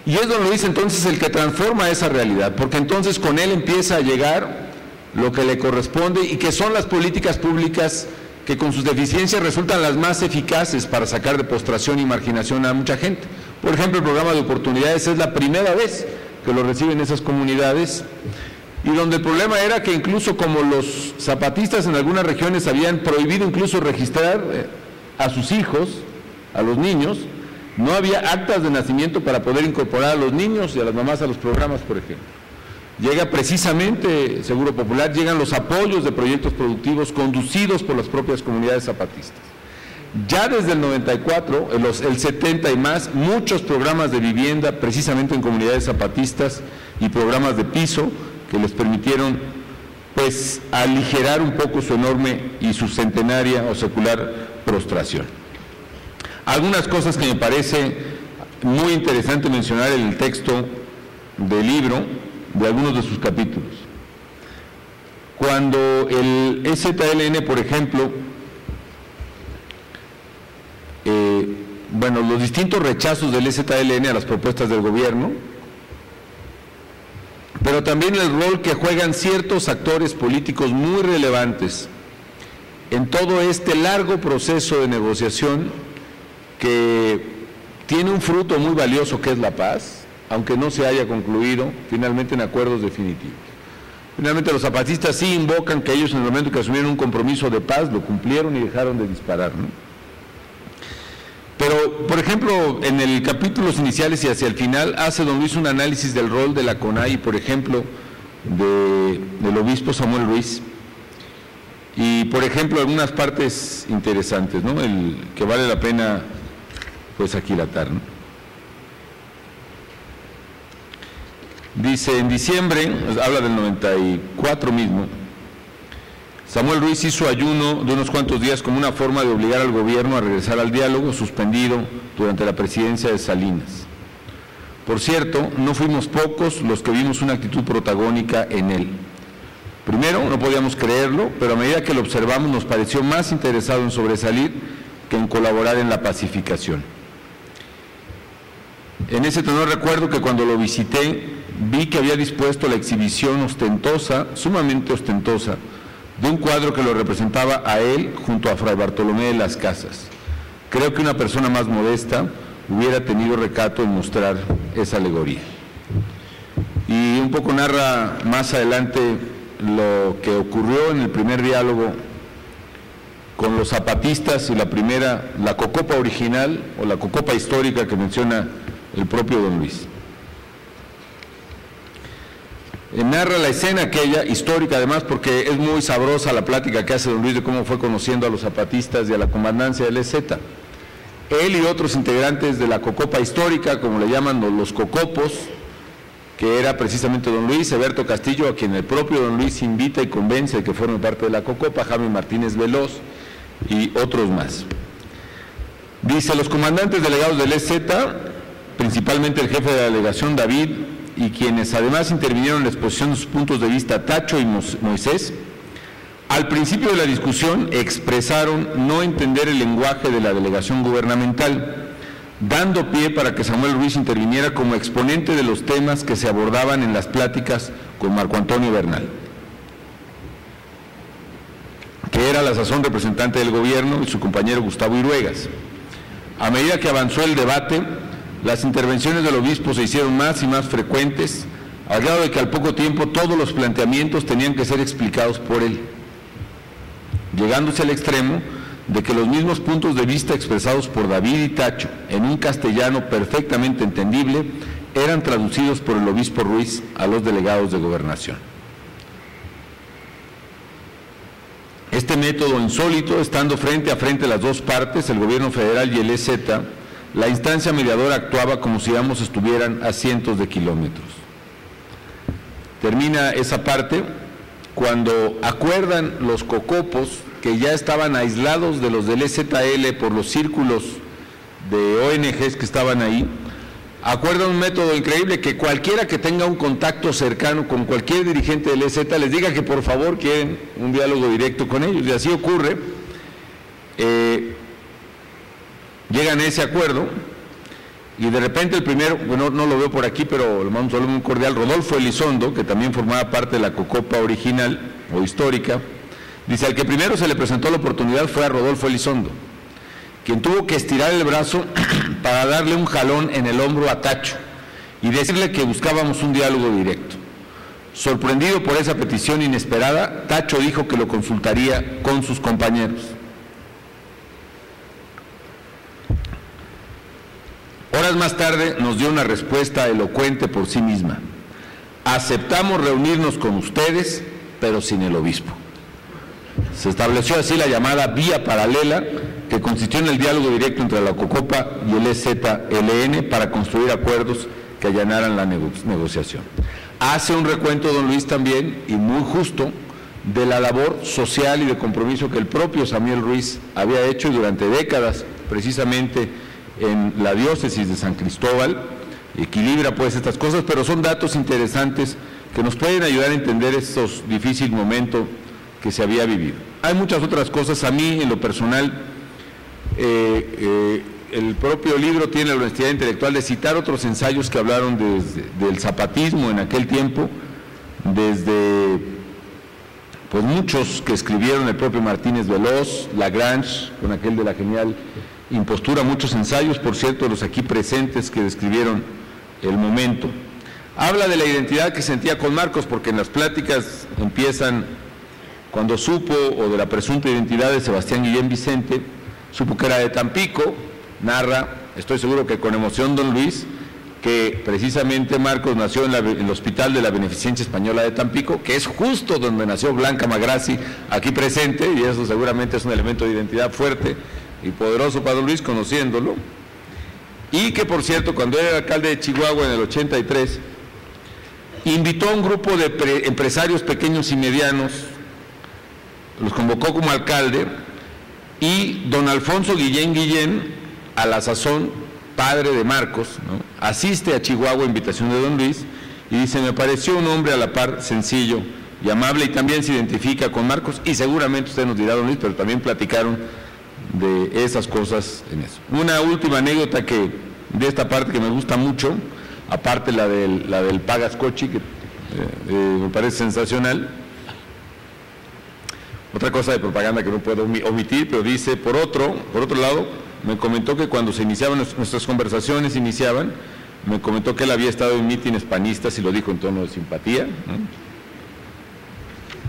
Y es don Luis entonces el que transforma esa realidad, porque entonces con él empieza a llegar lo que le corresponde y que son las políticas públicas que con sus deficiencias resultan las más eficaces para sacar de postración y marginación a mucha gente. Por ejemplo, el programa de oportunidades es la primera vez que lo reciben esas comunidades, y donde el problema era que incluso como los zapatistas en algunas regiones habían prohibido incluso registrar a sus hijos, a los niños, no había actas de nacimiento para poder incorporar a los niños y a las mamás a los programas, por ejemplo. Llega precisamente Seguro Popular, llegan los apoyos de proyectos productivos conducidos por las propias comunidades zapatistas. Ya desde el 94, el 70 y más, muchos programas de vivienda precisamente en comunidades zapatistas y programas de piso que les permitieron pues aligerar un poco su enorme y su centenaria o secular prostración. Algunas cosas que me parece muy interesante mencionar en el texto del libro, de algunos de sus capítulos. Cuando el EZLN, por ejemplo, los distintos rechazos del EZLN a las propuestas del gobierno, pero también el rol que juegan ciertos actores políticos muy relevantes en todo este largo proceso de negociación que tiene un fruto muy valioso que es la paz, aunque no se haya concluido finalmente en acuerdos definitivos. Finalmente los zapatistas sí invocan que ellos en el momento que asumieron un compromiso de paz lo cumplieron y dejaron de disparar, ¿no? Pero, por ejemplo, en el capítulos iniciales y hacia el final hace don Luis un análisis del rol de la CONAI, por ejemplo, del obispo Samuel Ruiz, y por ejemplo algunas partes interesantes, ¿no? Que vale la pena pues aquilatar, ¿no? Dice, en diciembre, habla del 94 mismo, Samuel Ruiz hizo ayuno de unos cuantos días como una forma de obligar al gobierno a regresar al diálogo suspendido durante la presidencia de Salinas. Por cierto, no fuimos pocos los que vimos una actitud protagónica en él. Primero, no podíamos creerlo, pero a medida que lo observamos nos pareció más interesado en sobresalir que en colaborar en la pacificación. En ese tenor recuerdo que cuando lo visité, vi que había dispuesto la exhibición ostentosa, sumamente ostentosa, de un cuadro que lo representaba a él junto a Fray Bartolomé de las Casas. Creo que una persona más modesta hubiera tenido recato en mostrar esa alegoría. Y un poco narra más adelante lo que ocurrió en el primer diálogo con los zapatistas y la cocopa original o la cocopa histórica que menciona el propio don Luis. Narra la escena aquella, histórica además, porque es muy sabrosa la plática que hace don Luis de cómo fue conociendo a los zapatistas y a la comandancia del EZ. Él y otros integrantes de la cocopa histórica, como le llaman los cocopos, que era precisamente don Luis, Eberto Castillo, a quien el propio don Luis invita y convence de que forme parte de la cocopa, Jaime Martínez Veloz y otros más. Dice, los comandantes delegados del EZ, principalmente el jefe de la delegación David, y quienes además intervinieron en la exposición de sus puntos de vista, Tacho y Moisés, al principio de la discusión expresaron no entender el lenguaje de la delegación gubernamental, dando pie para que Samuel Ruiz interviniera como exponente de los temas que se abordaban en las pláticas con Marco Antonio Bernal, que era a la sazón representante del gobierno, y su compañero Gustavo Iruegas. A medida que avanzó el debate, las intervenciones del obispo se hicieron más y más frecuentes, al grado de que al poco tiempo todos los planteamientos tenían que ser explicados por él, llegándose al extremo de que los mismos puntos de vista expresados por David y Tacho en un castellano perfectamente entendible eran traducidos por el obispo Ruiz a los delegados de gobernación. Este método insólito, estando frente a frente las dos partes, el gobierno federal y el EZ, la instancia mediadora actuaba como si ambos estuvieran a cientos de kilómetros. Termina esa parte cuando acuerdan los cocopos, que ya estaban aislados de los del EZL por los círculos de ONGs que estaban ahí, acuerdan un método increíble, que cualquiera que tenga un contacto cercano con cualquier dirigente del EZ les diga que por favor quieren un diálogo directo con ellos, y así ocurre. Llegan a ese acuerdo y de repente el primero, bueno, no lo veo por aquí, pero le mando un saludo muy cordial, Rodolfo Elizondo, que también formaba parte de la Cocopa original o histórica, dice: al que primero se le presentó la oportunidad fue a Rodolfo Elizondo, quien tuvo que estirar el brazo para darle un jalón en el hombro a Tacho y decirle que buscábamos un diálogo directo. Sorprendido por esa petición inesperada, Tacho dijo que lo consultaría con sus compañeros. Horas más tarde nos dio una respuesta elocuente por sí misma: aceptamos reunirnos con ustedes, pero sin el obispo. Se estableció así la llamada vía paralela, que consistió en el diálogo directo entre la Cocopa y el EZLN para construir acuerdos que allanaran la negociación. Hace un recuento don Luis también, y muy justo, de la labor social y de compromiso que el propio Samuel Ruiz había hecho durante décadas, precisamente en la diócesis de San Cristóbal. Equilibra pues estas cosas, pero son datos interesantes que nos pueden ayudar a entender estos difíciles momentos que se había vivido. Hay muchas otras cosas. A mí, en lo personal, el propio libro tiene la honestidad intelectual de citar otros ensayos que hablaron del zapatismo en aquel tiempo, desde pues muchos que escribieron, el propio Martínez Veloz, Lagrange, con aquel de la genial impostura, muchos ensayos, por cierto, los aquí presentes que describieron el momento. Habla de la identidad que sentía con Marcos, porque en las pláticas empiezan cuando supo, o de la presunta identidad de Sebastián Guillén Vicente, supo que era de Tampico. Narra, estoy seguro que con emoción don Luis, que precisamente Marcos nació en el Hospital de la Beneficencia Española de Tampico, que es justo donde nació Blanca Magrassi, aquí presente, y eso seguramente es un elemento de identidad fuerte y poderoso para don Luis, conociéndolo. Y que, por cierto, cuando era alcalde de Chihuahua en el 83, invitó a un grupo de empresarios pequeños y medianos, los convocó como alcalde, y don Alfonso Guillén, a la sazón padre de Marcos, ¿no?, asiste a Chihuahua a invitación de don Luis y dice: me pareció un hombre a la par sencillo y amable, y también se identifica con Marcos. Y seguramente usted nos dirá, don Luis, pero también platicaron de esas cosas en eso. Una última anécdota de esta parte que me gusta mucho, aparte la del Pagascochi, que me parece sensacional. Otra cosa de propaganda que no puedo omitir, pero dice: por otro lado, me comentó que cuando se iniciaban nuestras conversaciones, me comentó que él había estado en mítines panistas, y lo dijo en tono de simpatía, ¿no?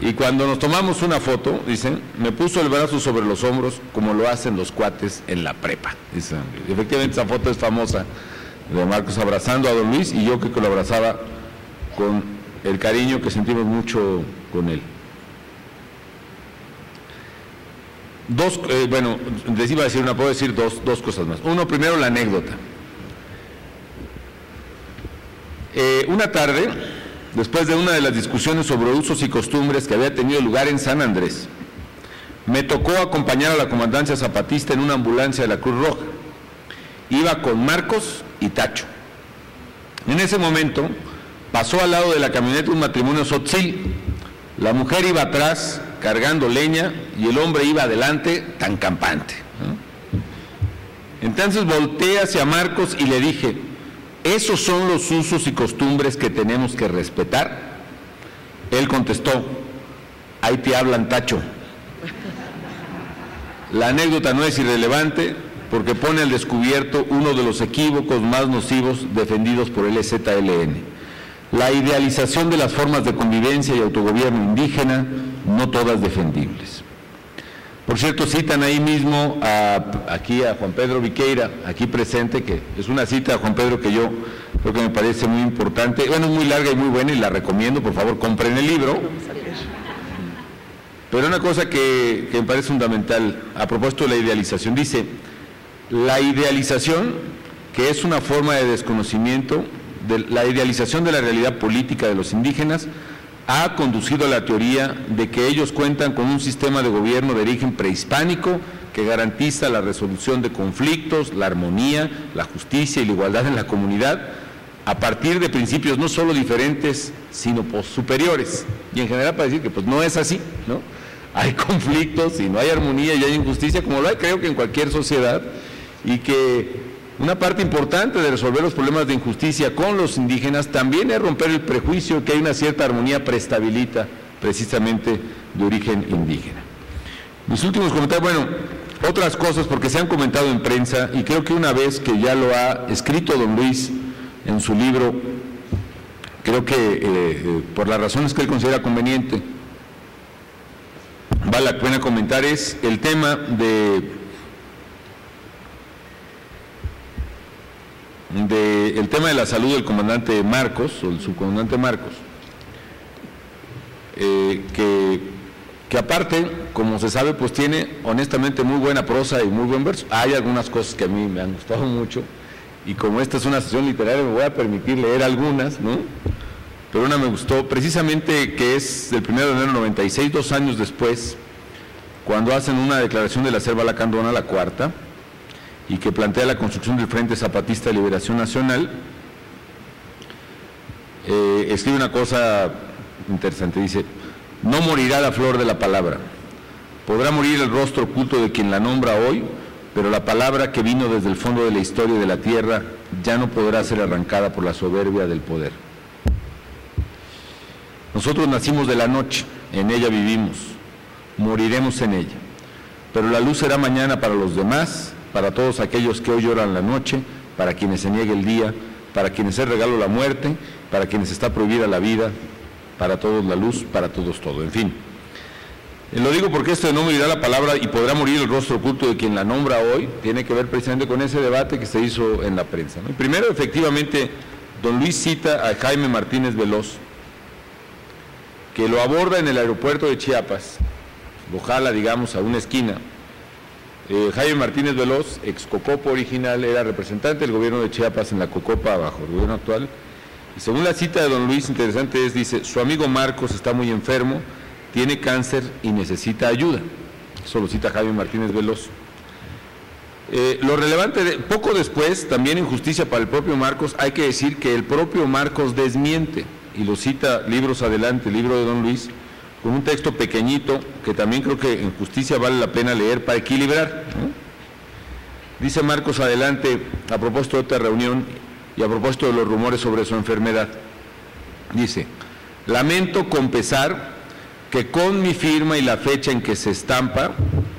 Y cuando nos tomamos una foto, dicen, me puso el brazo sobre los hombros como lo hacen los cuates en la prepa. Dicen, efectivamente esa foto es famosa, de Marcos abrazando a don Luis, y yo creo que lo abrazaba con el cariño que sentimos mucho con él. Bueno, les iba a decir puedo decir dos cosas más. Uno, primero la anécdota. Una tarde, después de una de las discusiones sobre usos y costumbres que había tenido lugar en San Andrés, me tocó acompañar a la comandancia zapatista en una ambulancia de la Cruz Roja. Iba con Marcos y Tacho. En ese momento pasó al lado de la camioneta un matrimonio tzotzil. La mujer iba atrás cargando leña y el hombre iba adelante tan campante, ¿no? Entonces volteé hacia Marcos y le dije: ¿esos son los usos y costumbres que tenemos que respetar? Él contestó: ahí te hablan, Tacho. La anécdota no es irrelevante porque pone al descubierto uno de los equívocos más nocivos defendidos por el EZLN: la idealización de las formas de convivencia y autogobierno indígena, no todas defendibles. Por cierto, citan ahí mismo aquí a Juan Pedro Viqueira, aquí presente, que es una cita a Juan Pedro que yo creo que me parece muy importante. Bueno, es muy larga y muy buena y la recomiendo, por favor compren el libro. Pero una cosa que me parece fundamental a propósito de la idealización, dice: la idealización que es una forma de desconocimiento de la idealización de la realidad política de los indígenas, ha conducido a la teoría de que ellos cuentan con un sistema de gobierno de origen prehispánico que garantiza la resolución de conflictos, la armonía, la justicia y la igualdad en la comunidad, a partir de principios no solo diferentes, sino superiores. Y en general para decir que pues no es así, ¿no? Hay conflictos y no hay armonía y hay injusticia, como lo hay creo que en cualquier sociedad, y que una parte importante de resolver los problemas de injusticia con los indígenas también es romper el prejuicio que hay una cierta armonía preestabilita precisamente de origen indígena. Mis últimos comentarios, bueno, otras cosas porque se han comentado en prensa y creo que una vez que ya lo ha escrito don Luis en su libro, creo que por las razones que él considera conveniente, vale la pena comentar, es el tema el tema de la salud del comandante Marcos, o el subcomandante Marcos, que aparte, como se sabe, pues tiene honestamente muy buena prosa y muy buen verso. Hay algunas cosas que a mí me han gustado mucho, y como esta es una sesión literaria me voy a permitir leer algunas, ¿no? Pero una me gustó, precisamente, que es del 1 de enero de 96, 2 años después, cuando hacen una declaración de la Selva Lacandona, la cuarta, y que plantea la construcción del Frente Zapatista de Liberación Nacional. Escribe una cosa interesante, dice: no morirá la flor de la palabra, podrá morir el rostro oculto de quien la nombra hoy, pero la palabra que vino desde el fondo de la historia de la tierra ya no podrá ser arrancada por la soberbia del poder. Nosotros nacimos de la noche, en ella vivimos, moriremos en ella, pero la luz será mañana para los demás, para todos aquellos que hoy lloran la noche, para quienes se niegue el día, para quienes es regalo la muerte, para quienes está prohibida la vida, para todos la luz, para todos todo, en fin. Lo digo porque esto de no morirá la palabra y podrá morir el rostro oculto de quien la nombra hoy, tiene que ver precisamente con ese debate que se hizo en la prensa, ¿no? Primero, efectivamente, don Luis cita a Jaime Martínez Veloz, que lo aborda en el aeropuerto de Chiapas, lo jala, digamos, a una esquina. Jaime Martínez Veloz, ex Cocopa original, era representante del gobierno de Chiapas en la Cocopa bajo el gobierno actual, y según la cita de don Luis, interesante es, dice: su amigo Marcos está muy enfermo, tiene cáncer y necesita ayuda. Eso lo cita Jaime Martínez Veloz. Lo relevante, poco después, también en justicia para el propio Marcos, hay que decir que el propio Marcos desmiente, y lo cita libros adelante, el libro de don Luis, con un texto pequeñito que también creo que en justicia vale la pena leer para equilibrar, ¿no? Dice Marcos adelante, a propósito de otra reunión y a propósito de los rumores sobre su enfermedad, dice: lamento con pesar que con mi firma y la fecha en que se estampa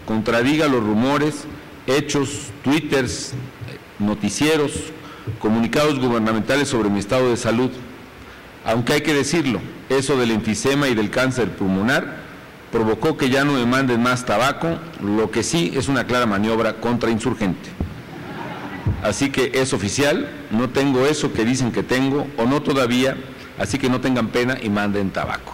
contradiga los rumores, hechos, twitters, noticieros, comunicados gubernamentales sobre mi estado de salud. Aunque hay que decirlo, eso del enfisema y del cáncer pulmonar provocó que ya no me manden más tabaco, lo que sí es una clara maniobra contrainsurgente. Así que es oficial, no tengo eso que dicen que tengo, o no todavía, así que no tengan pena y manden tabaco.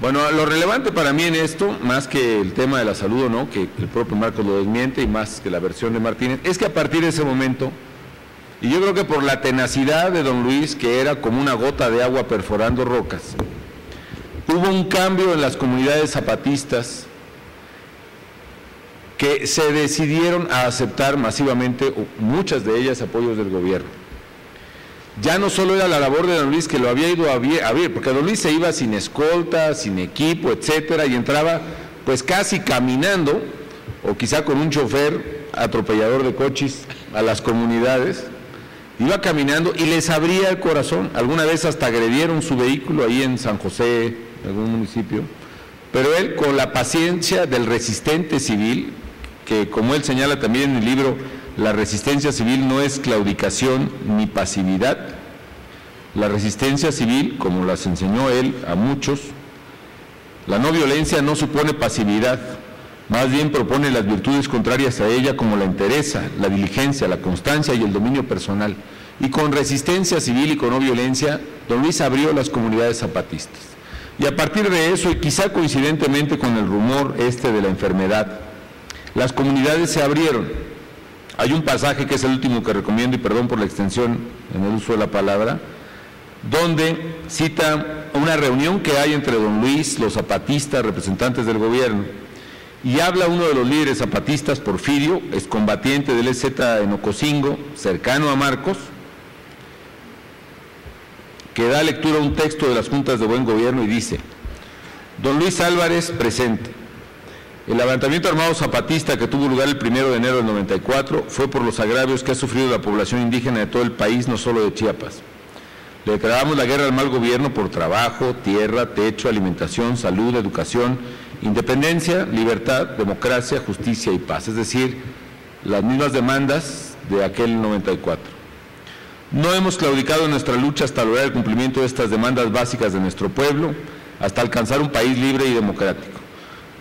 Bueno, lo relevante para mí en esto, más que el tema de la salud o no, que el propio Marcos lo desmiente, y más que la versión de Martínez, es que a partir de ese momento, y yo creo que por la tenacidad de don Luis, que era como una gota de agua perforando rocas, hubo un cambio en las comunidades zapatistas que se decidieron a aceptar masivamente, muchas de ellas, apoyos del gobierno. Ya no solo era la labor de don Luis, que lo había ido a ver, porque don Luis se iba sin escolta, sin equipo, etcétera, y entraba pues casi caminando, o quizá con un chofer atropellador de coches a las comunidades. Iba caminando y les abría el corazón. Alguna vez hasta agredieron su vehículo ahí en San José, en algún municipio, pero él, con la paciencia del resistente civil, que como él señala también en el libro, la resistencia civil no es claudicación ni pasividad. La resistencia civil, como las enseñó él a muchos, la no violencia no supone pasividad, más bien propone las virtudes contrarias a ella, como la entereza, la diligencia, la constancia y el dominio personal. Y con resistencia civil y con no violencia, don Luis abrió las comunidades zapatistas. Y a partir de eso, y quizá coincidentemente con el rumor de la enfermedad, las comunidades se abrieron hay un pasaje que es el último que recomiendo, y perdón por la extensión en el uso de la palabra, donde cita una reunión que hay entre don Luis, los zapatistas, representantes del gobierno, y habla uno de los líderes zapatistas, Porfirio, excombatiente del EZ en Ocosingo, cercano a Marcos, que da lectura a un texto de las juntas de buen gobierno y dice: don Luis Álvarez, presente. El levantamiento armado zapatista que tuvo lugar el 1 de enero del 94 fue por los agravios que ha sufrido la población indígena de todo el país, no solo de Chiapas. Le declaramos la guerra al mal gobierno por trabajo, tierra, techo, alimentación, salud, educación, independencia, libertad, democracia, justicia y paz, es decir, las mismas demandas de aquel 94. No hemos claudicado en nuestra lucha hasta lograr el cumplimiento de estas demandas básicas de nuestro pueblo, hasta alcanzar un país libre y democrático.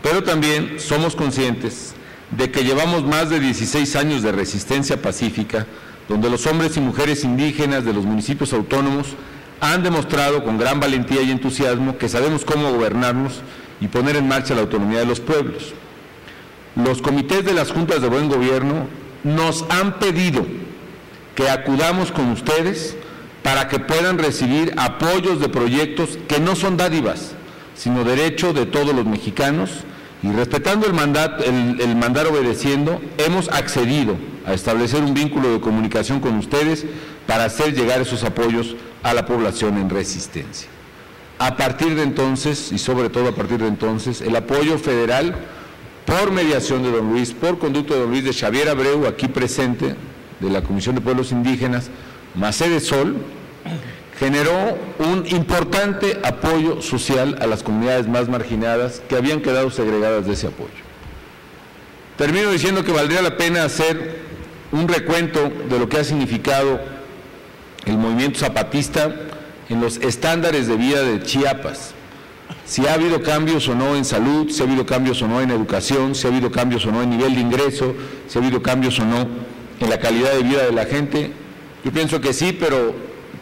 Pero también somos conscientes de que llevamos más de 16 años de resistencia pacífica, donde los hombres y mujeres indígenas de los municipios autónomos han demostrado con gran valentía y entusiasmo que sabemos cómo gobernarnos y poner en marcha la autonomía de los pueblos. Los comités de las juntas de buen gobierno nos han pedido que acudamos con ustedes para que puedan recibir apoyos de proyectos que no son dádivas, sino derecho de todos los mexicanos, y respetando el mandar obedeciendo, hemos accedido a establecer un vínculo de comunicación con ustedes para hacer llegar esos apoyos a la población en resistencia. A partir de entonces, y sobre todo a partir de entonces, el apoyo federal, por mediación de don Luis, por conducto de don Luis, de Xavier Abreu, aquí presente, de la Comisión de Pueblos Indígenas, Macé de Sol, generó un importante apoyo social a las comunidades más marginadas que habían quedado segregadas de ese apoyo. Termino diciendo que valdría la pena hacer un recuento de lo que ha significado el movimiento zapatista en los estándares de vida de Chiapas. Si ha habido cambios o no en salud, si ha habido cambios o no en educación, si ha habido cambios o no en nivel de ingreso, si ha habido cambios o no en la calidad de vida de la gente. Yo pienso que sí, pero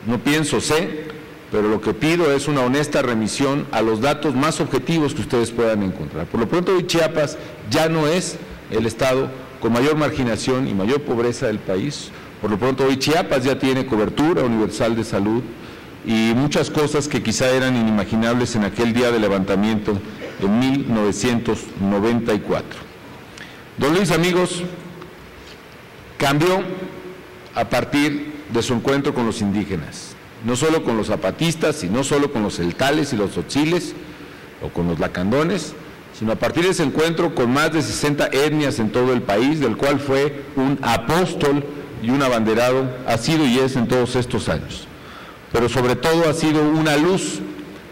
no pienso, sé, pero lo que pido es una honesta remisión a los datos más objetivos que ustedes puedan encontrar. Por lo pronto, hoy Chiapas ya no es el estado con mayor marginación y mayor pobreza del país. Por lo pronto, hoy Chiapas ya tiene cobertura universal de salud y muchas cosas que quizá eran inimaginables en aquel día de levantamiento en 1994. Don Luis, amigos, cambió a partir de su encuentro con los indígenas, no solo con los zapatistas y no solo con los celtales y los tzotziles o con los lacandones, sino a partir de ese encuentro con más de 60 etnias en todo el país, del cual fue un apóstol y un abanderado, ha sido y es en todos estos años. Pero sobre todo ha sido una luz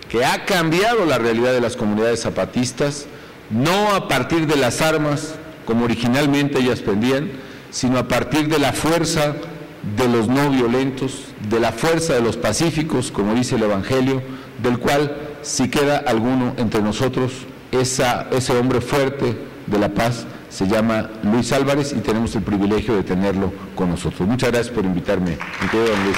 que ha cambiado la realidad de las comunidades zapatistas, no a partir de las armas, como originalmente ellas pendían, sino a partir de la fuerza de los no violentos, de la fuerza de los pacíficos, como dice el Evangelio, del cual, si queda alguno entre nosotros, ese hombre fuerte de la paz se llama Luis Álvarez, y tenemos el privilegio de tenerlo con nosotros. Muchas gracias por invitarme, mi querido don Luis.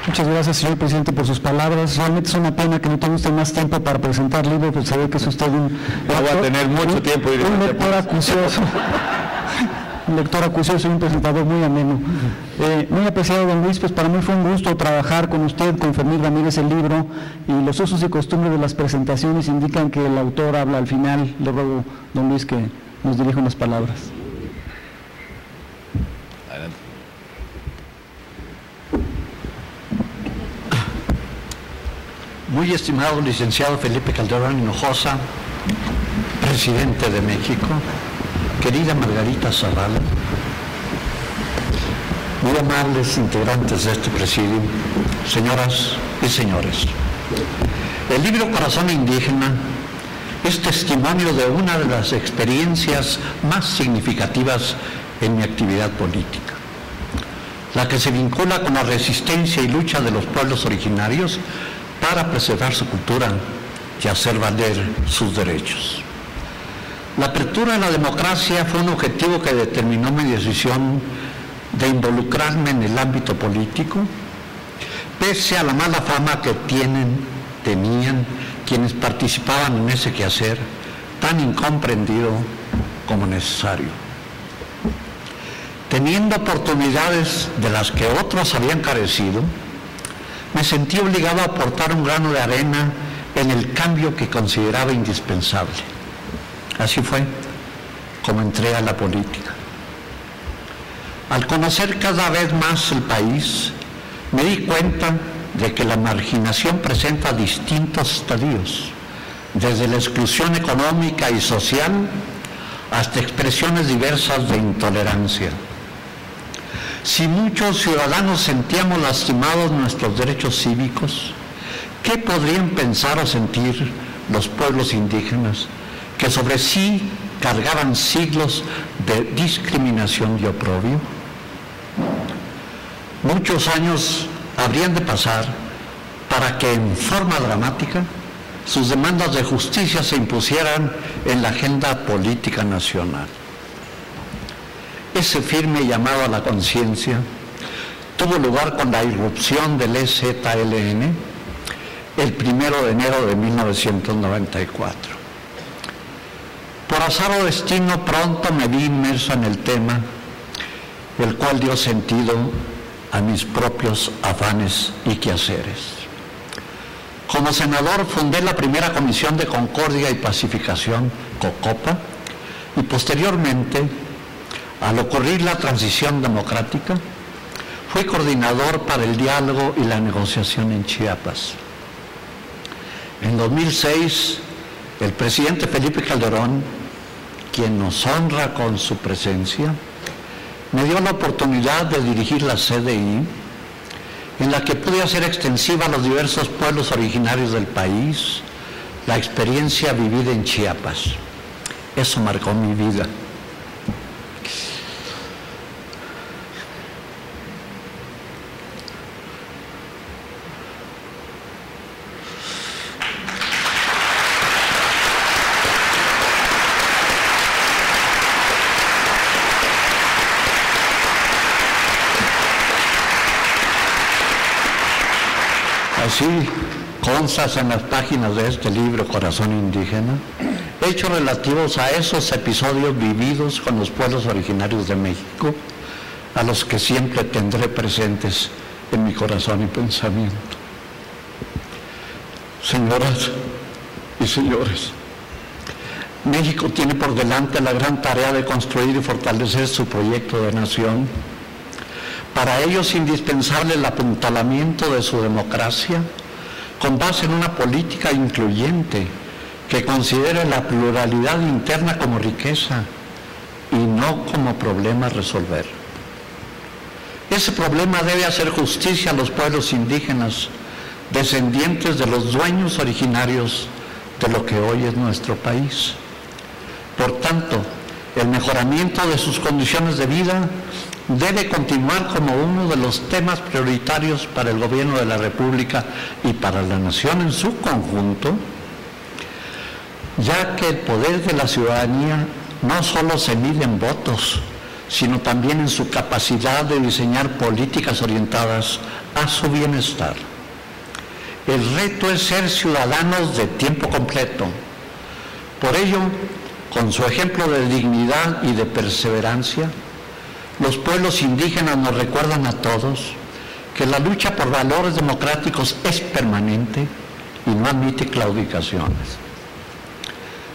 Muchas gracias, señor presidente, por sus palabras. Realmente es una pena que no tenga usted más tiempo para presentar libros, pues se ve que es usted un lector acucioso. Un lector acucioso y un presentador muy ameno. Muy apreciado, don Luis, pues para mí fue un gusto trabajar con usted, con Fermín Ramírez, el libro, y los usos y costumbres de las presentaciones indican que el autor habla al final. Le ruego, don Luis, que nos dirija unas palabras. Muy estimado licenciado Felipe Calderón Hinojosa, presidente de México, querida Margarita Zavala, muy amables integrantes de este presidio, señoras y señores. El libro Corazón Indígena es testimonio de una de las experiencias más significativas en mi actividad política, la que se vincula con la resistencia y lucha de los pueblos originarios para preservar su cultura y hacer valer sus derechos. La apertura a la democracia fue un objetivo que determinó mi decisión de involucrarme en el ámbito político, pese a la mala fama que tenían quienes participaban en ese quehacer tan incomprendido como necesario. Teniendo oportunidades de las que otros habían carecido, me sentí obligado a aportar un grano de arena en el cambio que consideraba indispensable. Así fue como entré a la política. Al conocer cada vez más el país, me di cuenta de que la marginación presenta distintos estadios, desde la exclusión económica y social hasta expresiones diversas de intolerancia. Si muchos ciudadanos sentíamos lastimados nuestros derechos cívicos, ¿qué podrían pensar o sentir los pueblos indígenas que sobre sí cargaban siglos de discriminación y oprobio? Muchos años habrían de pasar para que en forma dramática sus demandas de justicia se impusieran en la agenda política nacional. Ese firme llamado a la conciencia tuvo lugar con la irrupción del EZLN el 1 de enero de 1994. Por azar o destino pronto me vi inmerso en el tema, el cual dio sentido a mis propios afanes y quehaceres. Como senador fundé la primera Comisión de Concordia y Pacificación, COCOPA, y posteriormente, al ocurrir la transición democrática, fui coordinador para el diálogo y la negociación en Chiapas. En 2006, el presidente Felipe Calderón, quien nos honra con su presencia, me dio la oportunidad de dirigir la CDI, en la que pude hacer extensiva a los diversos pueblos originarios del país la experiencia vivida en Chiapas. Eso marcó mi vida. Así constas en las páginas de este libro, Corazón Indígena, hechos relativos a esos episodios vividos con los pueblos originarios de México, a los que siempre tendré presentes en mi corazón y pensamiento. Señoras y señores, México tiene por delante la gran tarea de construir y fortalecer su proyecto de nación. Para ello es indispensable el apuntalamiento de su democracia con base en una política incluyente que considere la pluralidad interna como riqueza y no como problema a resolver. Ese problema debe hacer justicia a los pueblos indígenas, descendientes de los dueños originarios de lo que hoy es nuestro país. Por tanto, el mejoramiento de sus condiciones de vida debe continuar como uno de los temas prioritarios para el gobierno de la República y para la nación en su conjunto, ya que el poder de la ciudadanía no solo se mide en votos, sino también en su capacidad de diseñar políticas orientadas a su bienestar. El reto es ser ciudadanos de tiempo completo. Por ello, con su ejemplo de dignidad y de perseverancia, los pueblos indígenas nos recuerdan a todos que la lucha por valores democráticos es permanente y no admite claudicaciones.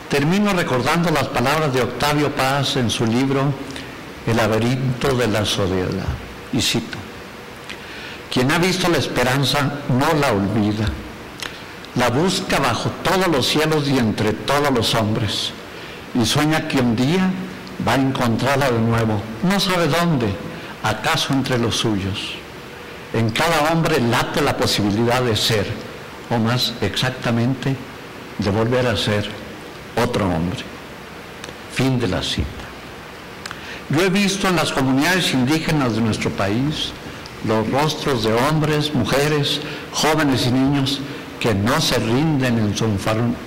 Termino recordando las palabras de Octavio Paz en su libro El laberinto de la soledad, y cito: quien ha visto la esperanza no la olvida, la busca bajo todos los cielos y entre todos los hombres, y sueña que un día va a encontrarla de nuevo, no sabe dónde, acaso entre los suyos. En cada hombre late la posibilidad de ser, o más exactamente, de volver a ser otro hombre. Fin de la cita. Yo he visto en las comunidades indígenas de nuestro país los rostros de hombres, mujeres, jóvenes y niños que no se rinden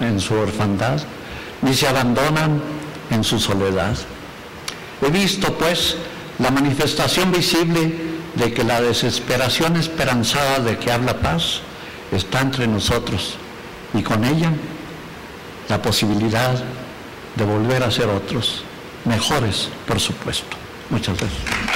en su orfandad, ni se abandonan en su soledad. He visto, pues, la manifestación visible de que la desesperación esperanzada de que habla paz está entre nosotros y con ella la posibilidad de volver a ser otros, mejores, por supuesto. Muchas gracias.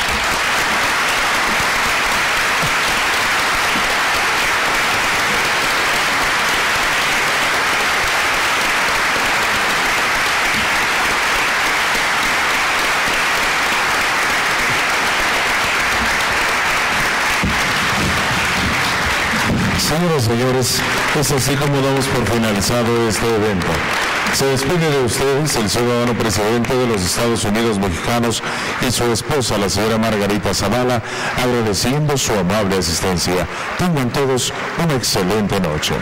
Señoras y señores, es así como damos por finalizado este evento. Se despide de ustedes el ciudadano presidente de los Estados Unidos mexicanos y su esposa, la señora Margarita Zavala, agradeciendo su amable asistencia. Tengan todos una excelente noche.